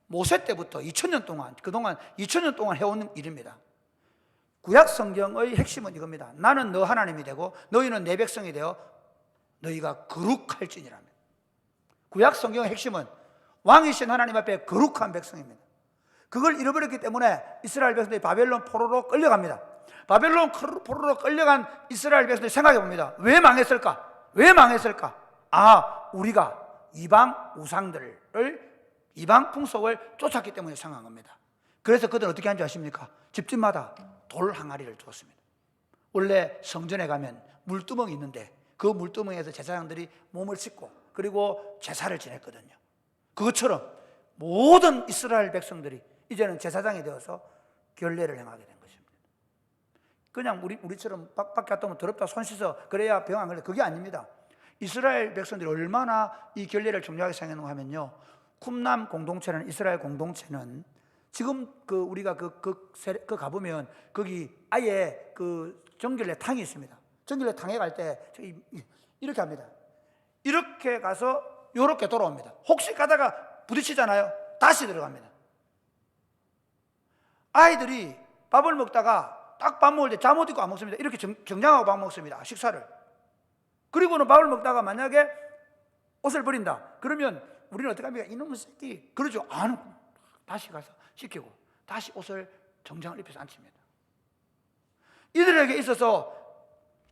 모세 때부터 2000년 동안 그동안 2000년 동안 해온 일입니다. 구약 성경의 핵심은 이겁니다. 나는 너 하나님이 되고 너희는 내 백성이 되어 너희가 거룩할지니라며. 구약 성경의 핵심은 왕이신 하나님 앞에 거룩한 백성입니다. 그걸 잃어버렸기 때문에 이스라엘 백성들이 바벨론 포로로 끌려갑니다. 바벨론 포로로 끌려간 이스라엘 백성들이 생각해 봅니다. 왜 망했을까? 우리가 이방 우상들을 이방 풍속을 쫓았기 때문에 상한 겁니다. 그래서 그들은 어떻게 하는지 아십니까? 집집마다 돌 항아리를 두었습니다. 원래 성전에 가면 물두멍이 있는데 그 물두멍에서 제사장들이 몸을 씻고 그리고 제사를 지냈거든요. 그것처럼 모든 이스라엘 백성들이 이제는 제사장이 되어서 결례를 행하게 된 것입니다. 그냥 우리처럼 밖에 갔다 오면 더럽다 손 씻어 그래야 병 안 걸려. 그게 아닙니다. 이스라엘 백성들이 얼마나 이 결례를 중요하게 생각했는가 하면요 쿰남 공동체라는 이스라엘 공동체는 지금 우리가 가보면 거기 아예 그 정결례 탕이 있습니다. 정결례 탕에 갈 때 이렇게 합니다. 이렇게 가서 이렇게 돌아옵니다. 혹시 가다가 부딪히잖아요. 다시 들어갑니다. 아이들이 밥을 먹다가 딱 밥 먹을 때 잠옷 입고 안 먹습니다. 이렇게 정장하고 밥 먹습니다. 식사를. 그리고는 밥을 먹다가 만약에 옷을 버린다. 그러면 우리는 어떻게 합니까? 이놈의 새끼. 그러죠. 안 하고 다시 가서 씻기고 다시 옷을 정장을 입혀서 앉힙니다. 이들에게 있어서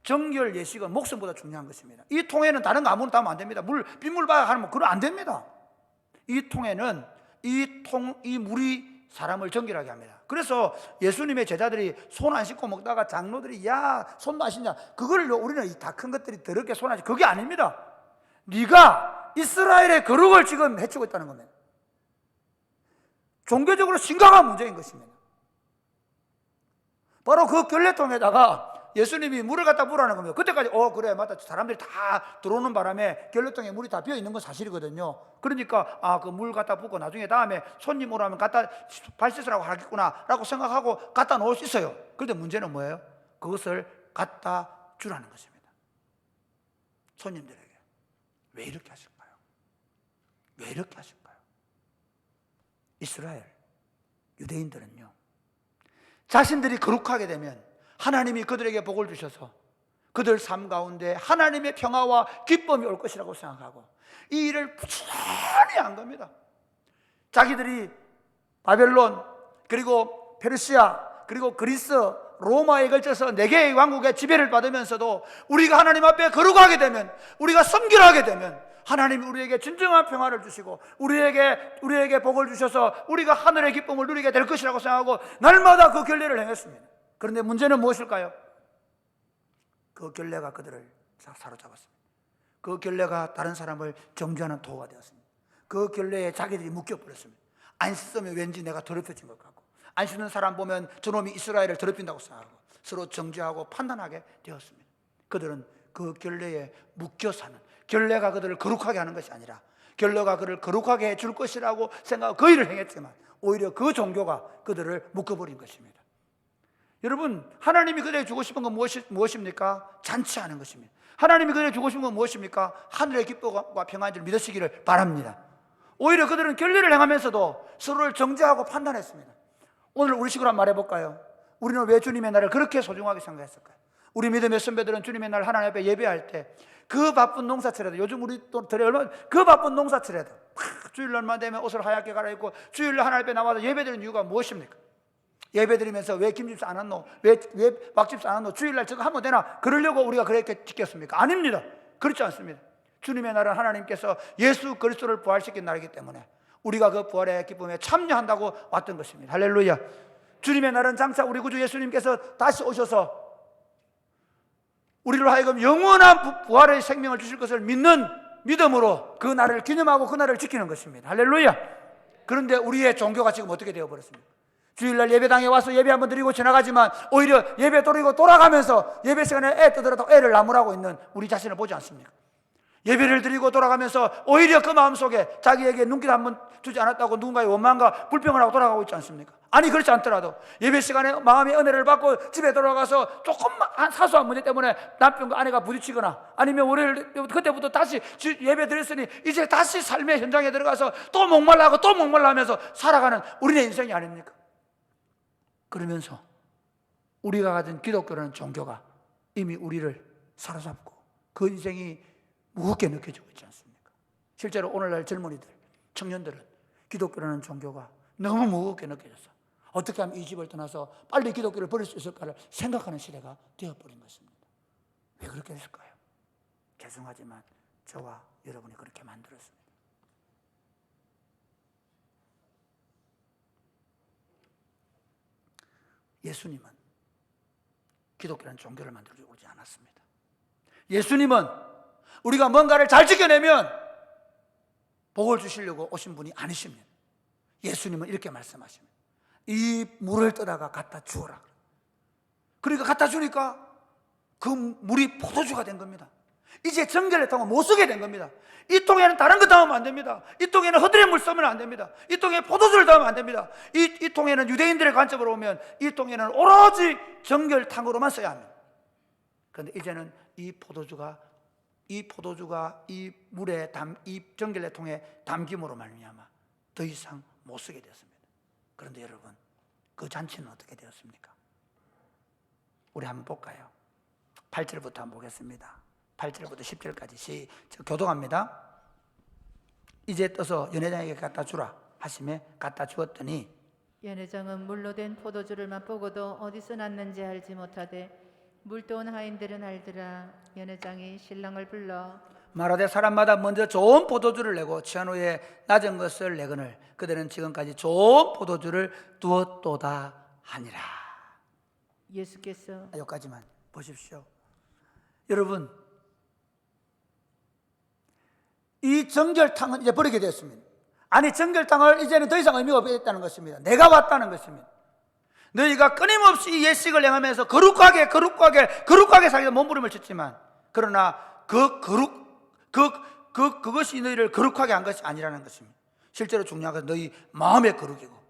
정결 예식은 목숨보다 중요한 것입니다. 이 통에는 다른 거 아무나 담으면 안 됩니다. 빗물 바가하면 그건 안 됩니다. 이 통에는 이 물이 사람을 정결하게 합니다. 그래서 예수님의 제자들이 손 안 씻고 먹다가 장로들이 야 손도 안 씻냐, 그걸 우리는 이 다 큰 것들이 더럽게 손 안 씻고, 그게 아닙니다. 네가 이스라엘의 거룩을 지금 해치고 있다는 겁니다. 종교적으로 심각한 문제인 것입니다. 바로 그 결례통에다가 예수님이 물을 갖다 부으라는 겁니다. 그때까지 그래 맞다, 사람들이 다 들어오는 바람에 결례통에 물이 다 비어 있는 건 사실이거든요. 그러니까 그 물 갖다 붓고 나중에 다음에 손님 오라면 갖다 발 씻으라고 하겠구나 라고 생각하고 갖다 놓을 수 있어요. 그런데 문제는 뭐예요? 그것을 갖다 주라는 것입니다. 손님들에게. 왜 이렇게 하실까요? 왜 이렇게 하실까요? 이스라엘 유대인들은요, 자신들이 거룩하게 되면 하나님이 그들에게 복을 주셔서 그들 삶 가운데 하나님의 평화와 기쁨이 올 것이라고 생각하고 이 일을 부지런히 한 겁니다. 자기들이 바벨론, 그리고 페르시아, 그리고 그리스, 로마에 걸쳐서 4개의 왕국의 지배를 받으면서도 우리가 하나님 앞에 거룩하게 되면, 우리가 섬기하게 되면 하나님이 우리에게 진정한 평화를 주시고 우리에게 복을 주셔서 우리가 하늘의 기쁨을 누리게 될 것이라고 생각하고 날마다 그 결례를 행했습니다. 그런데 문제는 무엇일까요? 그 결례가 그들을 사로잡았습니다. 그 결례가 다른 사람을 정죄하는 도구가 되었습니다. 그 결례에 자기들이 묶여버렸습니다. 안 씻으면 왠지 내가 더럽혀진 것 같고, 안 씻는 사람 보면 저놈이 이스라엘을 더럽힌다고 생각하고 서로 정죄하고 판단하게 되었습니다. 그들은 그 결례에 묶여 사는, 결례가 그들을 거룩하게 하는 것이 아니라 결례가 그를 거룩하게 해줄 것이라고 생각하고 그 일을 행했지만 오히려 그 종교가 그들을 묶어버린 것입니다. 여러분, 하나님이 그들에게 주고 싶은 건 무엇입니까? 잔치하는 것입니다. 하나님이 그들에게 주고 싶은 건 무엇입니까? 하늘의 기쁨과 평안인 줄 믿으시기를 바랍니다. 오히려 그들은 결례를 행하면서도 서로를 정죄하고 판단했습니다. 오늘 우리 식으로 한번 말해볼까요? 우리는 왜 주님의 날을 그렇게 소중하게 생각했을까요? 우리 믿음의 선배들은 주님의 날 하나님 앞에 예배할 때 그 바쁜 농사철에도, 요즘 우리 또 얼마나 그 바쁜 농사철에도 주일날만 되면 옷을 하얗게 갈아입고 주일날 하나님 앞에 나와서 예배드리는 이유가 무엇입니까? 예배드리면서 왜 김집사 안 왔노? 왜 박집사 안 왔노? 주일날 저거 하면 되나? 그러려고 우리가 그렇게 지켰습니까? 아닙니다. 그렇지 않습니다. 주님의 날은 하나님께서 예수 그리스도를 부활시킨 날이기 때문에 우리가 그 부활의 기쁨에 참여한다고 왔던 것입니다. 할렐루야. 주님의 날은 장차 우리 구주 예수님께서 다시 오셔서 우리로 하여금 영원한 부활의 생명을 주실 것을 믿는 믿음으로 그 날을 기념하고 그 날을 지키는 것입니다. 할렐루야. 그런데 우리의 종교가 지금 어떻게 되어버렸습니까? 주일날 예배당에 와서 예배 한번 드리고 지나가지만 오히려 예배 드리고 돌아가면서 예배 시간에 애 뜨더라도 애를 나무라고 있는 우리 자신을 보지 않습니까? 예배를 드리고 돌아가면서 오히려 그 마음속에 자기에게 눈길 한번 주지 않았다고 누군가의 원망과 불평을 하고 돌아가고 있지 않습니까? 아니, 그렇지 않더라도 예배 시간에 마음의 은혜를 받고 집에 돌아가서 조금만 사소한 문제 때문에 남편과 아내가 부딪히거나 아니면 월요일 그때부터 다시 예배 드렸으니 이제 다시 삶의 현장에 들어가서 또 목말라하고 또 목말라하면서 살아가는 우리의 인생이 아닙니까? 그러면서 우리가 가진 기독교라는 종교가 이미 우리를 사로잡고 그 인생이 무겁게 느껴지고 있지 않습니까? 실제로 오늘날 젊은이들, 청년들은 기독교라는 종교가 너무 무겁게 느껴져서 어떻게 하면 이 집을 떠나서 빨리 기독교를 버릴 수 있을까를 생각하는 시대가 되어버린 것입니다. 왜 그렇게 됐을까요? 죄송하지만 저와 여러분이 그렇게 만들었습니다. 예수님은 기독교라는 종교를 만들어 오지 않았습니다. 예수님은 우리가 뭔가를 잘 지켜내면 복을 주시려고 오신 분이 아니십니다. 예수님은 이렇게 말씀하십니다. 이 물을 떠다가 갖다 주어라. 그러니까 갖다 주니까 그 물이 포도주가 된 겁니다. 이제 정결의 통을 못 쓰게 된 겁니다. 이 통에는 다른 거 담으면 안 됩니다. 이 통에는 허드렛 물 쓰면 안 됩니다. 이 통에 포도주를 담으면 안 됩니다. 이 통에는 유대인들의 관점으로 보면 이 통에는 오로지 정결탕으로만 써야 합니다. 그런데 이제는 이 포도주가 이 포도주가 이 물에 이 정결례통에 담김으로 말미암아 더 이상 못 쓰게 되었습니다. 그런데 여러분, 그 잔치는 어떻게 되었습니까? 우리 한번 볼까요? 8절부터 한번 보겠습니다. 8절부터 10절까지 교독합니다. 이제 떠서 연회장에게 갖다 주라 하시매 갖다 주었더니 연회장은 물로 된 포도주를 맛보고도 어디서 났는지 알지 못하되 물도온 하인들은 알더라. 연회장이 신랑을 불러 말하되 사람마다 먼저 좋은 포도주를 내고 취한 후에 낮은 것을 내거늘 그들은 지금까지 좋은 포도주를 두었도다 하니라. 예수께서 여기까지만 보십시오. 여러분, 이 정결탕은 이제 버리게 되었습니다. 아니, 정결탕을 이제는 더 이상 의미가 없겠다는 것입니다. 내가 왔다는 것입니다. 너희가 끊임없이 이 예식을 행하면서 거룩하게 살기로 몸부림을 쳤지만, 그러나 그것이 너희를 거룩하게 한 것이 아니라는 것입니다. 실제로 중요한 것은 너희 마음의 거룩이고,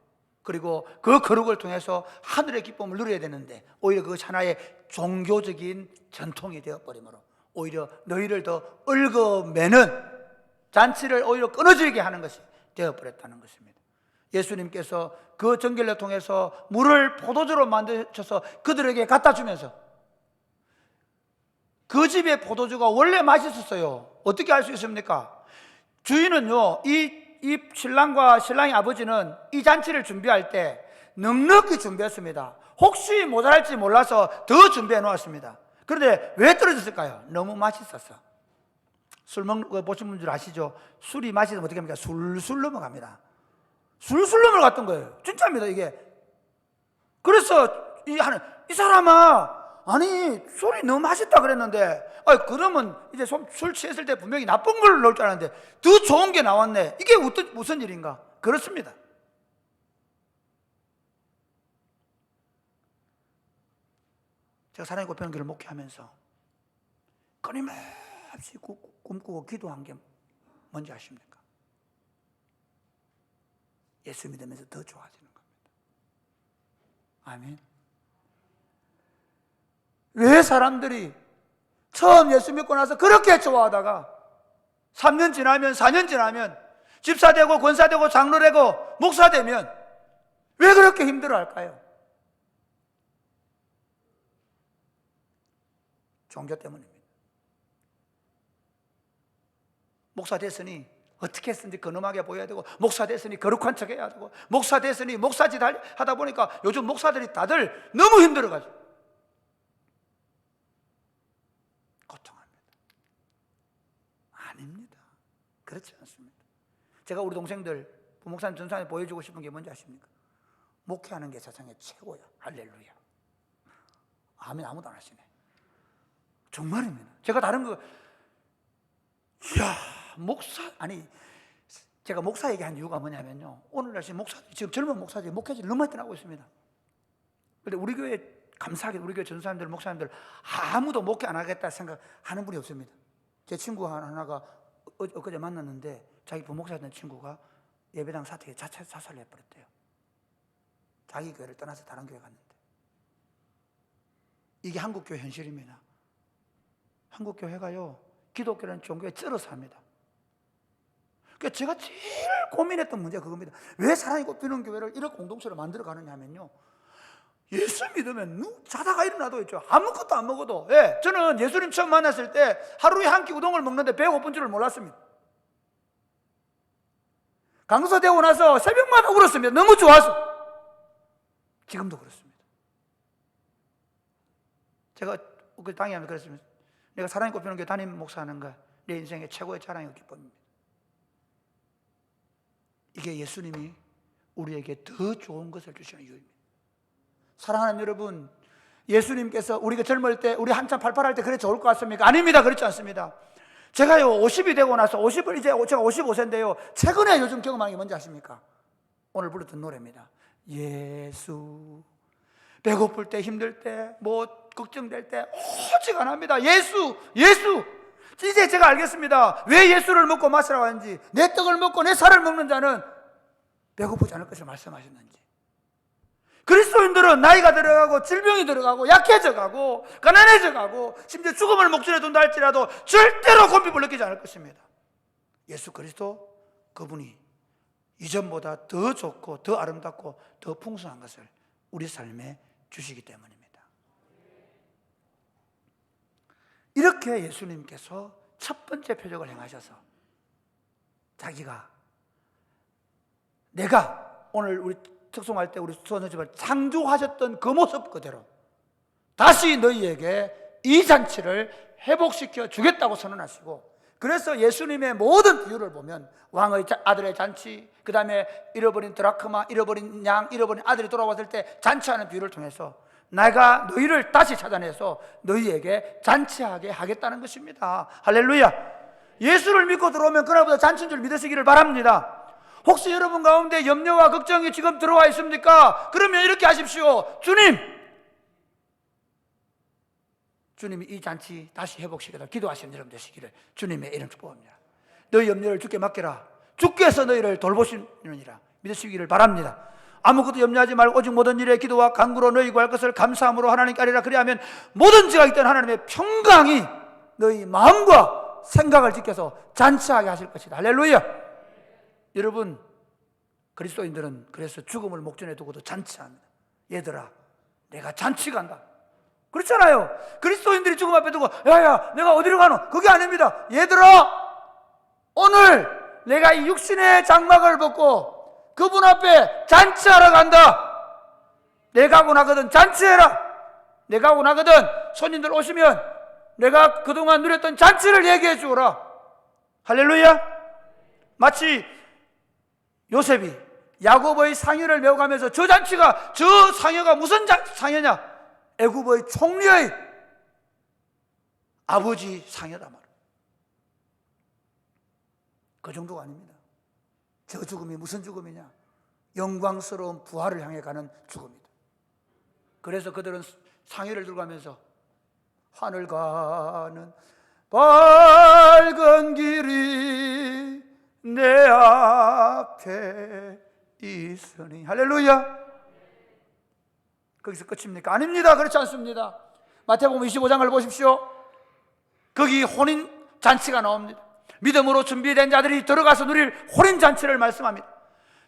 그리고 그 거룩을 통해서 하늘의 기쁨을 누려야 되는데 오히려 그것이 하나의 종교적인 전통이 되어버리므로 오히려 너희를 더 얽어매는 잔치를 오히려 끊어지게 하는 것이 되어버렸다는 것입니다. 예수님께서 그 정결례 통해서 물을 포도주로 만드셔서 그들에게 갖다 주면서 그 집의 포도주가 원래 맛있었어요. 어떻게 알 수 있습니까? 주인은요, 이 신랑과 신랑의 아버지는 이 잔치를 준비할 때 넉넉히 준비했습니다. 혹시 모자랄지 몰라서 더 준비해 놓았습니다. 그런데 왜 떨어졌을까요? 너무 맛있었어. 술 먹는 거 보신 분들 아시죠? 술이 맛있으면 어떻게 합니까? 술술 넘어갑니다. 술술 넘어갔던 거예요. 진짜입니다, 이게. 그래서 이 사람아, 아니 술이 너무 맛있다 그랬는데, 그러면 이제 술 취했을 때 분명히 나쁜 걸 넣을 줄 알았는데 더 좋은 게 나왔네. 이게 무슨 일인가? 그렇습니다. 제가 사랑의 꽃피는 교회를 목회하면서 끊임없이 꿈꾸고 기도한 게 뭔지 아십니까? 예수 믿으면서 더 좋아지는 겁니다. 아멘. 왜 사람들이 처음 예수 믿고 나서 그렇게 좋아하다가 3년 지나면 4년 지나면 집사 되고 권사 되고 장로 되고 목사 되면 왜 그렇게 힘들어 할까요? 종교 때문입니다. 목사 됐으니 어떻게 했든지 근엄하게 보여야 되고, 목사 됐으니 거룩한 척 해야 되고, 목사 됐으니 목사짓 하다 보니까 요즘 목사들이 다들 너무 힘들어가지고 고통합니다. 아닙니다. 그렇지 않습니다. 제가 우리 동생들 부목사님 전산에 보여주고 싶은 게 뭔지 아십니까? 목회하는 게 세상에 최고야. 할렐루야. 아멘. 아무도 안 하시네. 정말입니다. 제가 다른 거, 이야, 제가 목사 얘기한 이유가 뭐냐면요, 오늘날 지금 젊은 목사들이 목회질 너무 많이 떠나고 있습니다. 그런데 우리 교회, 감사하게 우리 교회 전사님들, 목사님들 아무도 목회 안 하겠다 생각하는 분이 없습니다. 제 친구 하나가 엊그제 만났는데 자기 부목사였던 친구가 예배당 사택에 자살을 해버렸대요. 자기 교회를 떠나서 다른 교회 갔는데. 이게 한국교회 현실입니다. 한국교회가요, 기독교라는 종교에 쩔어서 합니다. 그러니까 제가 제일 고민했던 문제가 그겁니다. 왜 사랑이 꽃피는 교회를 이런 공동체로 만들어 가느냐 하면요, 예수 믿으면 자다가 일어나도 있죠. 아무것도 안 먹어도. 예, 저는 예수님 처음 만났을 때 하루에 한 끼 우동을 먹는데 배가 고픈 줄을 몰랐습니다. 강서되고 나서 새벽마다 울었습니다. 너무 좋아서. 지금도 그렇습니다. 제가 그 당연히 그랬습니다. 내가 사랑이 꽃피는 교회 담임 목사하는 거 내 인생의 최고의 자랑이고 기쁨입니다. 이게 예수님이 우리에게 더 좋은 것을 주시는 이유입니다. 사랑하는 여러분, 예수님께서 우리가 젊을 때, 우리 한참 팔팔할 때 그래 좋을 것 같습니까? 아닙니다. 그렇지 않습니다. 제가요 50이 되고 나서 이제 제가 55세인데요, 최근에 요즘 경험한 게 뭔지 아십니까? 오늘 불렀던 노래입니다. 예수. 배고플 때, 힘들 때, 걱정될 때 오직 안 합니다. 예수. 이제 제가 알겠습니다. 왜 예수를 먹고 마시라고 하는지. 내 떡을 먹고 내 살을 먹는 자는 배고프지 않을 것을 말씀하셨는지. 그리스도인들은 나이가 들어가고 질병이 들어가고 약해져 가고 가난해져 가고 심지어 죽음을 목전에 둔다 할지라도 절대로 곤핍을 느끼지 않을 것입니다. 예수 그리스도 그분이 이전보다 더 좋고 더 아름답고 더 풍성한 것을 우리 삶에 주시기 때문입니다. 이렇게 예수님께서 첫 번째 표적을 행하셔서 자기가 내가 오늘 우리 특송할 때 우리 수원지만 창조하셨던 그 모습 그대로 다시 너희에게 이 잔치를 회복시켜 주겠다고 선언하시고, 그래서 예수님의 모든 비유를 보면 왕의 아들의 잔치, 그 다음에 잃어버린 드라크마, 잃어버린 양, 잃어버린 아들이 돌아왔을 때 잔치하는 비유를 통해서 내가 너희를 다시 찾아내서 너희에게 잔치하게 하겠다는 것입니다. 할렐루야. 예수를 믿고 들어오면 그날보다 잔치인 줄 믿으시기를 바랍니다. 혹시 여러분 가운데 염려와 걱정이 지금 들어와 있습니까? 그러면 이렇게 하십시오. 주님이 이 잔치 다시 회복시켜달라 기도하시는 여러분 되시기를 주님의 이름 축복합니다. 너희 염려를 주께 맡겨라. 주께서 너희를 돌보시느니라 믿으시기를 바랍니다. 아무것도 염려하지 말고 오직 모든 일에 기도와 간구로 너희 구할 것을 감사함으로 하나님께 아뢰라. 그리하면 모든 죄가 있던 하나님의 평강이 너희 마음과 생각을 지켜서 잔치하게 하실 것이다. 할렐루야. 여러분, 그리스도인들은 그래서 죽음을 목전에 두고도 잔치합니다. 얘들아, 내가 잔치 간다. 그렇잖아요. 그리스도인들이 죽음 앞에 두고 야야 내가 어디로 가노? 그게 아닙니다. 얘들아, 오늘 내가 이 육신의 장막을 벗고 그분 앞에 잔치하러 간다. 내가 하고 나거든 잔치해라. 내가 하고 나거든 손님들 오시면 내가 그동안 누렸던 잔치를 얘기해 주어라. 할렐루야. 마치 요셉이 야곱의 상여를 메워가면서 저 잔치가, 저 상여가 무슨 상여냐? 애굽의 총리의 아버지 상여다 말이야. 그 정도가 아닙니다. 저 죽음이 무슨 죽음이냐? 영광스러운 부활을 향해 가는 죽음이다. 그래서 그들은 상여를 들고 가면서 하늘 가는 밝은 길이 내 앞에 있으니. 할렐루야. 거기서 끝입니까? 아닙니다. 그렇지 않습니다. 마태복음 25장을 보십시오. 거기 혼인 잔치가 나옵니다. 믿음으로 준비된 자들이 들어가서 누릴 혼인 잔치를 말씀합니다.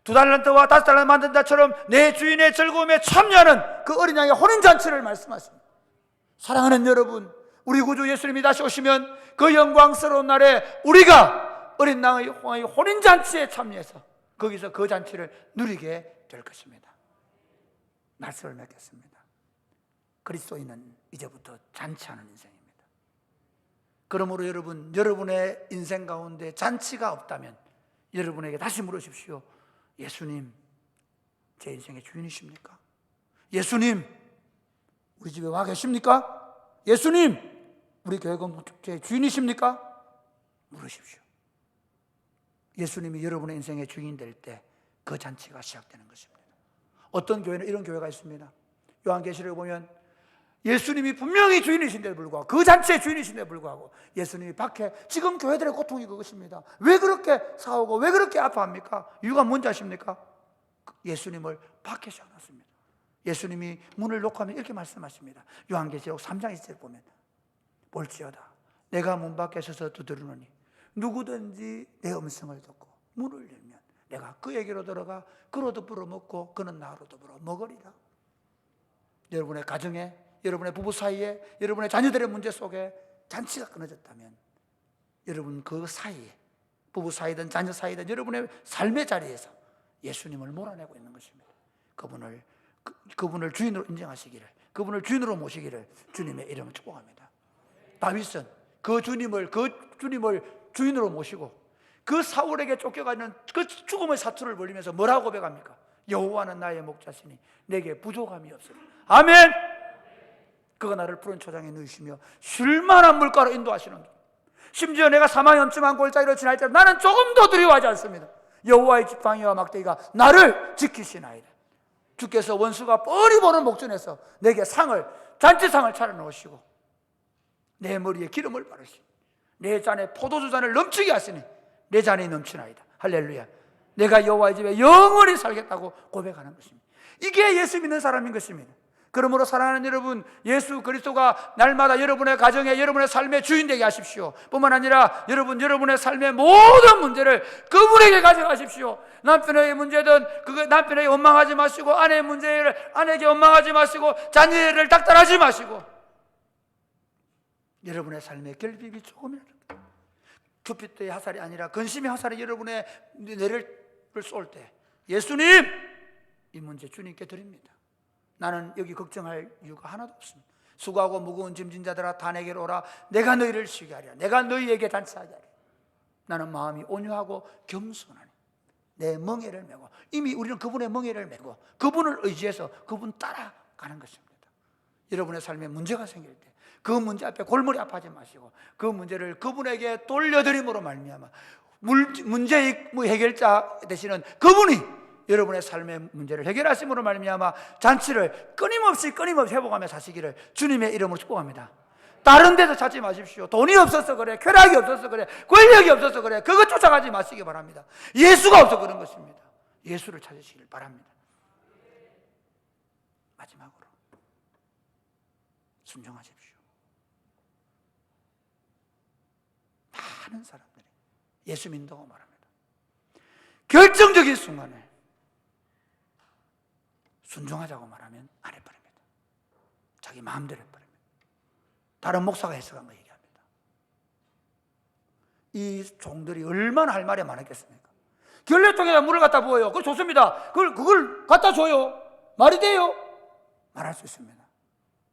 2달란트와 5달란트 만든 자처럼 내 주인의 즐거움에 참여하는 그 어린 양의 혼인 잔치를 말씀하십니다. 사랑하는 여러분, 우리 구주 예수님이 다시 오시면 그 영광스러운 날에 우리가 어린 양의 혼인 잔치에 참여해서 거기서 그 잔치를 누리게 될 것입니다. 말씀을 맺겠습니다. 그리스도인은 이제부터 잔치하는 인생입니다. 그러므로 여러분, 여러분의 인생 가운데 잔치가 없다면 여러분에게 다시 물으십시오. 예수님, 제 인생의 주인이십니까? 예수님, 우리 집에 와 계십니까? 예수님, 우리 교회 공동체의 주인이십니까? 물으십시오. 예수님이 여러분의 인생의 주인 될 때 그 잔치가 시작되는 것입니다. 어떤 교회는 이런 교회가 있습니다. 요한계시록에 보면 예수님이 분명히 주인이신데도 불구하고, 그 잔치의 주인이신데도 불구하고 예수님이 밖에, 지금 교회들의 고통이 그것입니다. 왜 그렇게 싸우고 왜 그렇게 아파합니까? 이유가 뭔지 아십니까? 예수님을 밖에 세워놨습니다. 예수님이 문을 놓고 하면 이렇게 말씀하십니다. 요한계시록 3장 1절 보면 볼지어다 내가 문 밖에 서서 두드리노니 누구든지 내 음성을 듣고 문을 열면 내가 그에게로 들어가 그로 더불어 먹고 그는 나로 더불어 먹으리라. 여러분의 가정에, 여러분의 부부 사이에, 여러분의 자녀들의 문제 속에 잔치가 끊어졌다면 여러분 그 사이에, 부부 사이든 자녀 사이든 여러분의 삶의 자리에서 예수님을 몰아내고 있는 것입니다. 그분을 주인으로 인정하시기를, 그분을 주인으로 모시기를 주님의 이름을 축복합니다. 다윗은 그 주님을 주인으로 모시고 그 사울에게 쫓겨가는 그 죽음의 사투를 벌리면서 뭐라고 고백합니까? 여호와는 나의 목자시니 내게 부족함이 없으리. 아멘. 그가 나를 푸른 초장에 누이시며 쉴만한 물가로 인도하시는, 심지어 내가 사망의 엄침한 골짜기로 지날 때 나는 조금도 두려워하지 않습니다. 여호와의 지팡이와 막대기가 나를 지키시나이다. 주께서 원수가 뻔히 보는 목전에서 내게 잔치상을 차려놓으시고 내 머리에 기름을 바르시고 내 잔에 포도주 잔을 넘치게 하시니 내 잔이 넘치나이다. 할렐루야. 내가 여호와의 집에 영원히 살겠다고 고백하는 것입니다. 이게 예수 믿는 사람인 것입니다. 그러므로 사랑하는 여러분, 예수 그리스도가 날마다 여러분의 가정에, 여러분의 삶의 주인 되게 하십시오. 뿐만 아니라 여러분의 삶의 모든 문제를 그분에게 가져가십시오. 남편의 문제든 남편에게 원망하지 마시고, 아내의 문제를 아내에게 원망하지 마시고, 자녀를 닥달하지 마시고, 여러분의 삶의 결핍이 조금이라도, 큐피드의 화살이 아니라 근심의 화살이 여러분의 뇌를 쏠 때, 예수님, 이 문제 주님께 드립니다. 나는 여기 걱정할 이유가 하나도 없습니다. 수고하고 무거운 짐진 자들아 다 내게로 오라. 내가 너희를 쉬게 하리라. 내가 너희에게 단차하게 하리라. 나는 마음이 온유하고 겸손하니 내 멍에를 메고, 이미 우리는 그분의 멍에를 메고 그분을 의지해서 그분 따라가는 것입니다. 여러분의 삶에 문제가 생길 때 그 문제 앞에 골머리 아파하지 마시고 그 문제를 그분에게 돌려드림으로 말미암아 문제 해결자 되시는 그분이 여러분의 삶의 문제를 해결하심으로 말미암아 잔치를 끊임없이 회복하며 사시기를 주님의 이름으로 축복합니다. 다른 데서 찾지 마십시오. 돈이 없어서 그래, 쾌락이 없어서 그래, 권력이 없어서 그래, 그것 쫓아가지 마시기 바랍니다. 예수가 없어 그런 것입니다. 예수를 찾으시길 바랍니다. 마지막으로 순종하십시오. 많은 사람들이 예수 믿는다고 말합니다. 결정적인 순간에 순종하자고 말하면 안 해버립니다. 자기 마음대로 해버립니다. 다른 목사가 해석한 거 얘기합니다. 이 종들이 얼마나 할 말이 많았겠습니까? 결례통에다 물을 갖다 부어요. 그거 좋습니다. 그걸 갖다 줘요. 말이 돼요? 말할 수 있습니다.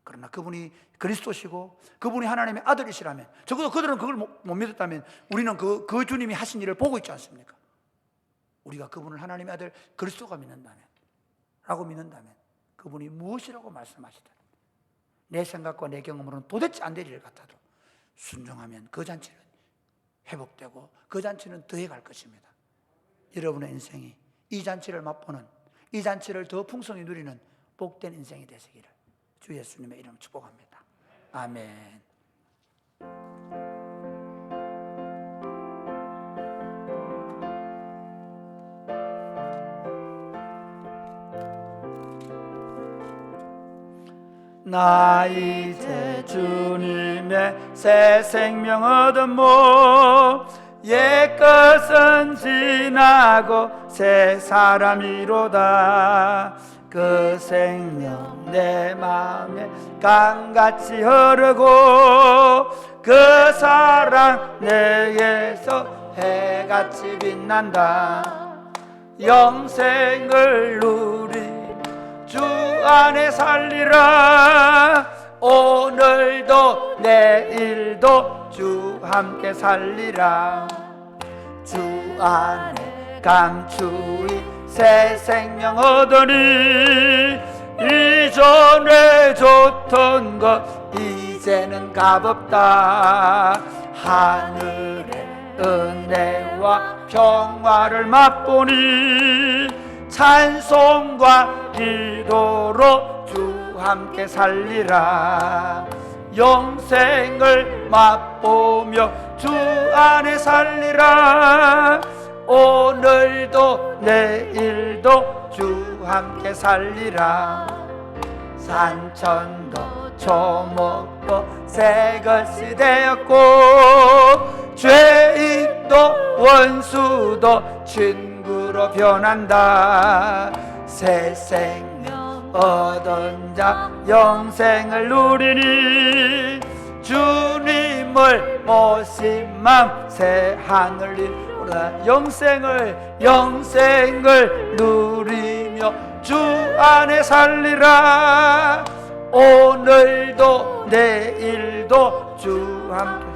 그러나 그분이 그리스도시고 그분이 하나님의 아들이시라면, 적어도 그들은 그걸 못 믿었다면 우리는 그 주님이 하신 일을 보고 있지 않습니까? 우리가 그분을 하나님의 아들 그리스도가 라고 믿는다면 그분이 무엇이라고 말씀하시든 내 생각과 내 경험으로는 도대체 안 될 일 같아도 순종하면 그 잔치는 회복되고 그 잔치는 더해갈 것입니다. 여러분의 인생이 이 잔치를 맛보는, 이 잔치를 더 풍성히 누리는 복된 인생이 되시기를 주 예수님의 이름 축복합니다. 아멘. 나 이제 주님의 새 생명 얻었모, 옛것은 지나고 새 사람이로다. 그 생명 내 마음에 강같이 흐르고 그 사랑 내게서 해같이 빛난다. 영생을 누리 주 안에 살리라. 오늘도 내일도 주 함께 살리라. 주 안에 감추이 새 생명 얻으니 이전에 좋던 것 이제는 값없다. 하늘의 은혜와 평화를 맛보니 찬송과 기도로 주 함께 살리라. 영생을 맛보며 주 안에 살리라. 오늘도 내일도 주 함께 살리라. 산천도 초목도 새것이 되었고 죄인도 원수도 친구로 변한다. 새 생명 얻은 자 영생을 누리니 주님을 모신 맘 새 하늘 이루라. 영생을 누리며 주 안에 살리라. 오늘도 내일도 주 함께.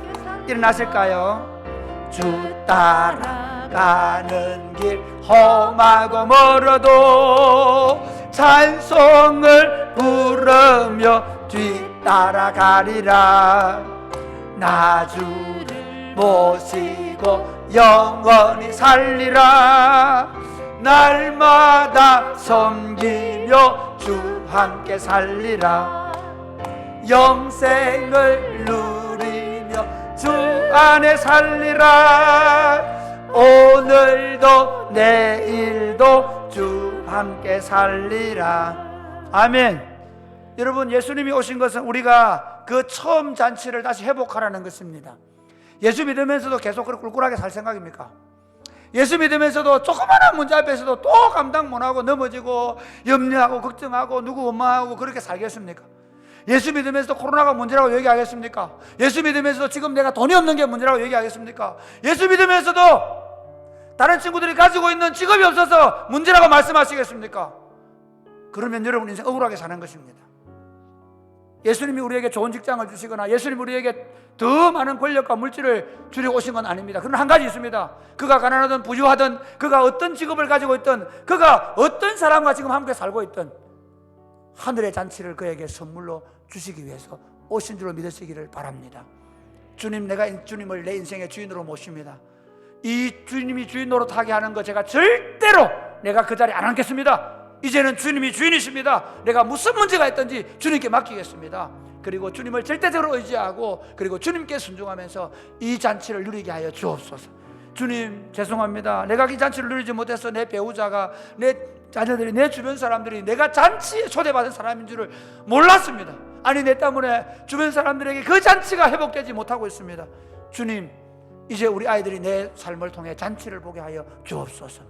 일어나실까요? 주 따라가는 길 험하고 멀어도 찬송을 부르며 뒤따라가리라. 나 주를 모시고 영원히 살리라. 날마다 섬기며 주 함께 살리라. 영생을 누리며 주 안에 살리라. 오늘도 내일도 주 함께 살리라. 아멘. 여러분, 예수님이 오신 것은 우리가 그 처음 잔치를 다시 회복하라는 것입니다. 예수 믿으면서도 계속 그렇게 꿀꿀하게 살 생각입니까? 예수 믿으면서도 조그마한 문제 앞에서도 또 감당 못하고 넘어지고 염려하고 걱정하고 누구 원망하고 그렇게 살겠습니까? 예수 믿으면서도 코로나가 문제라고 얘기하겠습니까? 예수 믿으면서도 지금 내가 돈이 없는 게 문제라고 얘기하겠습니까? 예수 믿으면서도 다른 친구들이 가지고 있는 직업이 없어서 문제라고 말씀하시겠습니까? 그러면 여러분 인생 억울하게 사는 것입니다. 예수님이 우리에게 좋은 직장을 주시거나 예수님이 우리에게 더 많은 권력과 물질을 주려고 오신 건 아닙니다. 그러나 한 가지 있습니다. 그가 가난하든 부유하든, 그가 어떤 직업을 가지고 있든, 그가 어떤 사람과 지금 함께 살고 있든 하늘의 잔치를 그에게 선물로 주시기 위해서 오신 줄로 믿으시기를 바랍니다. 주님, 내가 주님을 내 인생의 주인으로 모십니다. 이 주님이 주인 노릇하게 하는 거 제가 절대로 내가 그 자리에 안 앉겠습니다. 이제는 주님이 주인이십니다. 내가 무슨 문제가 있든지 주님께 맡기겠습니다. 그리고 주님을 절대적으로 의지하고 그리고 주님께 순종하면서 이 잔치를 누리게 하여 주옵소서. 주님, 죄송합니다. 내가 이 잔치를 누리지 못해서 내 배우자가, 내 자녀들이, 내 주변 사람들이 내가 잔치에 초대받은 사람인 줄을 몰랐습니다. 아니, 내 때문에 주변 사람들에게 그 잔치가 회복되지 못하고 있습니다. 주님, 이제 우리 아이들이 내 삶을 통해 잔치를 보게 하여 주옵소서.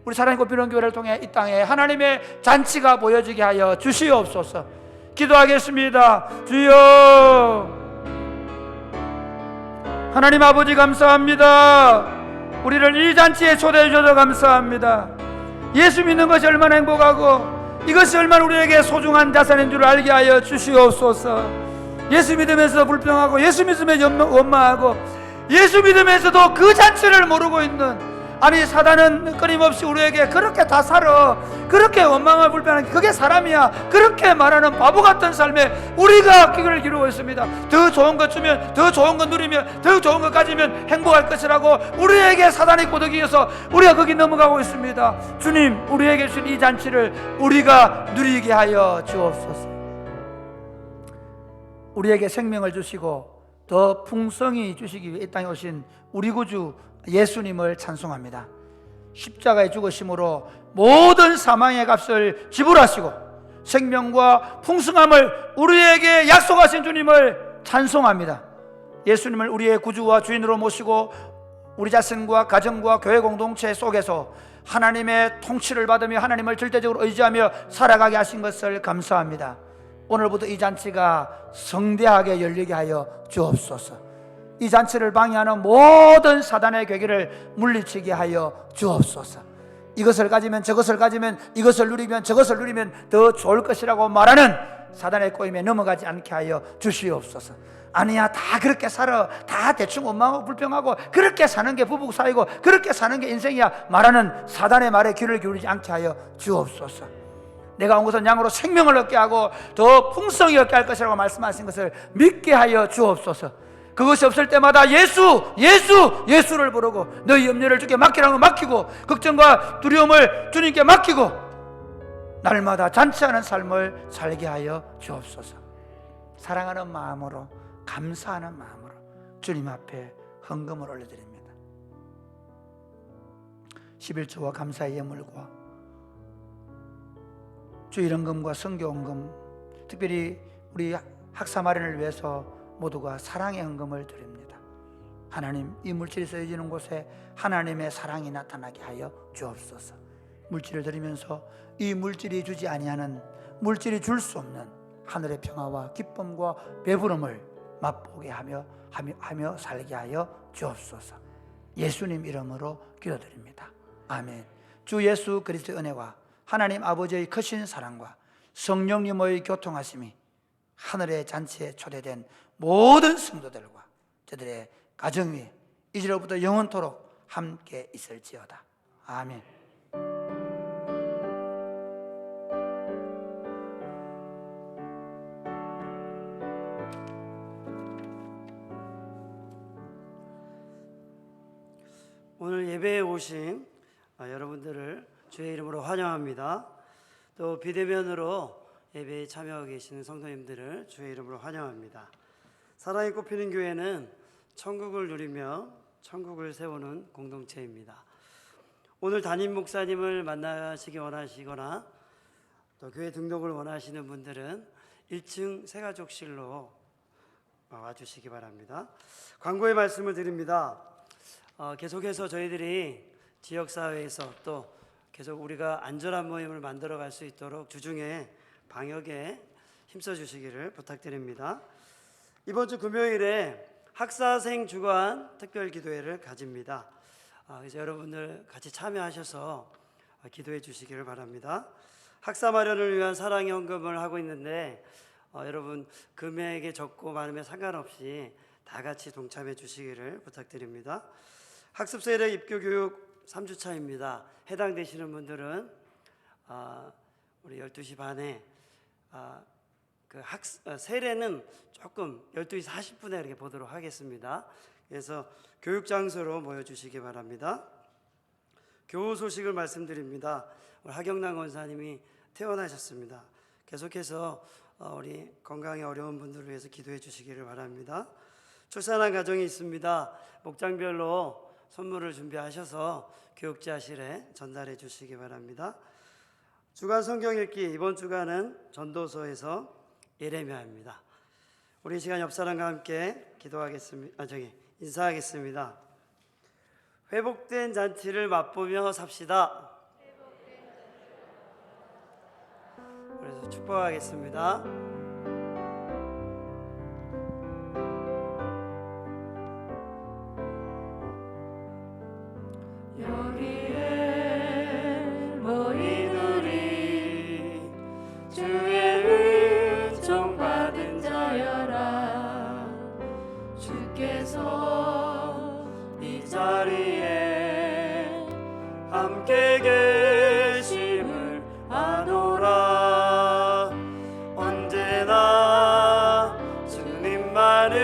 우리 사랑의 꽃피는 교회를 통해 이 땅에 하나님의 잔치가 보여지게 하여 주시옵소서. 기도하겠습니다. 주여, 하나님 아버지 감사합니다. 우리를 이 잔치에 초대해 주셔서 감사합니다. 예수 믿는 것이 얼마나 행복하고 이것이 얼마나 우리에게 소중한 자산인 줄 알게 하여 주시옵소서. 예수 믿으면서 불평하고 예수 믿으면서 원망하고 예수 믿으면서도 그 잔치를 모르고 있는, 아니, 사단은 끊임없이 우리에게 그렇게 다 살아, 그렇게 원망을 불평하는, 그게 사람이야, 그렇게 말하는 바보 같은 삶에 우리가 기를 기르고 있습니다. 더 좋은 것 주면, 더 좋은 것 누리면, 더 좋은 것 가지면 행복할 것이라고 우리에게 사단이 꼬드기여서 우리가 거기 넘어가고 있습니다. 주님, 우리에게 주신 이 잔치를 우리가 누리게 하여 주옵소서. 우리에게 생명을 주시고 더 풍성히 주시기 위해 이 땅에 오신 우리 구주 예수님을 찬송합니다. 십자가에 죽으심으로 모든 사망의 값을 지불하시고 생명과 풍성함을 우리에게 약속하신 주님을 찬송합니다. 예수님을 우리의 구주와 주인으로 모시고 우리 자신과 가정과 교회 공동체 속에서 하나님의 통치를 받으며 하나님을 절대적으로 의지하며 살아가게 하신 것을 감사합니다. 오늘부터 이 잔치가 성대하게 열리게 하여 주옵소서. 이 잔치를 방해하는 모든 사단의 괴계를 물리치게 하여 주옵소서. 이것을 가지면 저것을 가지면, 이것을 누리면 저것을 누리면 더 좋을 것이라고 말하는 사단의 꼬임에 넘어가지 않게 하여 주시옵소서. 아니야, 다 그렇게 살아, 다 대충 원망하고 불평하고 그렇게 사는 게 부부 사이고 그렇게 사는 게 인생이야 말하는 사단의 말에 귀를 기울이지 않게 하여 주옵소서. 내가 온 것은 양으로 생명을 얻게 하고 더 풍성히 얻게 할 것이라고 말씀하신 것을 믿게 하여 주옵소서. 그것이 없을 때마다 예수를 부르고 너희 염려를 주께 맡기라는 걸 맡기고 걱정과 두려움을 주님께 맡기고 날마다 잔치하는 삶을 살게 하여 주옵소서. 사랑하는 마음으로, 감사하는 마음으로 주님 앞에 헌금을 올려드립니다. 11조와 감사의 예물과 주일헌금과 선교헌금, 특별히 우리 학사 마련을 위해서 모두가 사랑의 헌금을 드립니다. 하나님, 이 물질이 쓰여지는 곳에 하나님의 사랑이 나타나게 하여 주옵소서. 물질을 드리면서 이 물질이 주지 아니하는, 물질이 줄 수 없는 하늘의 평화와 기쁨과 배부름을 맛보게 하며 살게 하여 주옵소서. 예수님 이름으로 기도드립니다. 아멘. 주 예수 그리스도의 은혜와 하나님 아버지의 크신 사랑과 성령님의 교통하심이 하늘의 잔치에 초대된 모든 성도들과 저들의 가정 위에 이제로부터 영원토록 함께 있을지어다. 아멘. 오늘 예배에 오신 여러분들을 주의 이름으로 환영합니다. 또 비대면으로 예배에 참여하고 계시는 성도님들을 주의 이름으로 환영합니다. 사랑이 꽃피는 교회는 천국을 누리며 천국을 세우는 공동체입니다. 오늘 담임 목사님을 만나시기 원하시거나 또 교회 등록을 원하시는 분들은 1층 새가족실로 와주시기 바랍니다. 광고의 말씀을 드립니다. 계속해서 저희들이 지역사회에서 또 계속 우리가 안전한 모임을 만들어 갈 수 있도록 주중에 방역에 힘써 주시기를 부탁드립니다. 이번 주 금요일에 학사생 주간 특별 기도회를 가집니다. 그래서 여러분들 같이 참여하셔서 기도해 주시기를 바랍니다. 학사 마련을 위한 사랑 헌금을 하고 있는데 여러분 금액에 적고 많음에 상관없이 다 같이 동참해 주시기를 부탁드립니다. 학습 세례 입교 교육 3주차입니다. 해당되시는 분들은 우리 12시 반에 세례는 조금 12시 40분에 이렇게 보도록 하겠습니다. 그래서 교육 장소로 모여주시기 바랍니다. 교우 소식을 말씀드립니다. 우리 하경남 권사님이 퇴원하셨습니다. 계속해서 우리 건강에 어려운 분들을 위해서 기도해 주시기를 바랍니다. 출산한 가정이 있습니다. 목장별로 선물을 준비하셔서 교육자실에 전달해 주시기 바랍니다. 주간 성경 읽기 이번 주간은 전도서에서 예레미야입니다. 우리 시간 옆 사람과 함께 기도하겠습니다. 인사하겠습니다. 회복된 잔치를 맛보며 삽시다. 그래서 축복하겠습니다. 여기에 모인 우리 주의 은총 받은 자여라. 주께서 이 자리에 함께 계심을 아노라. 언제나 주님만을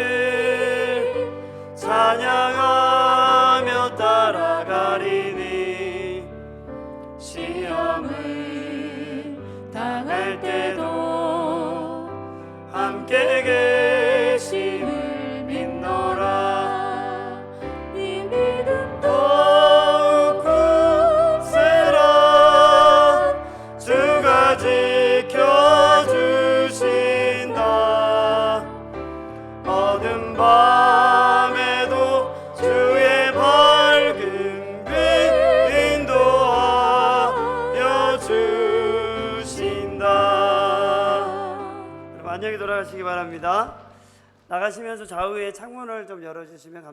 찬양하며 따라가리니 시험을 당할 때도 함께 계심을 믿노라. 이 믿음 더욱 굳세라. 주가 지켜주신다. 어두운 밤에도 주의 밝은 빛 인도하여 주신다. 여러분 안녕히 돌아가시기 바랍니다. 나가시면서 좌우에 창문을 좀 열어주시면 감사합니다.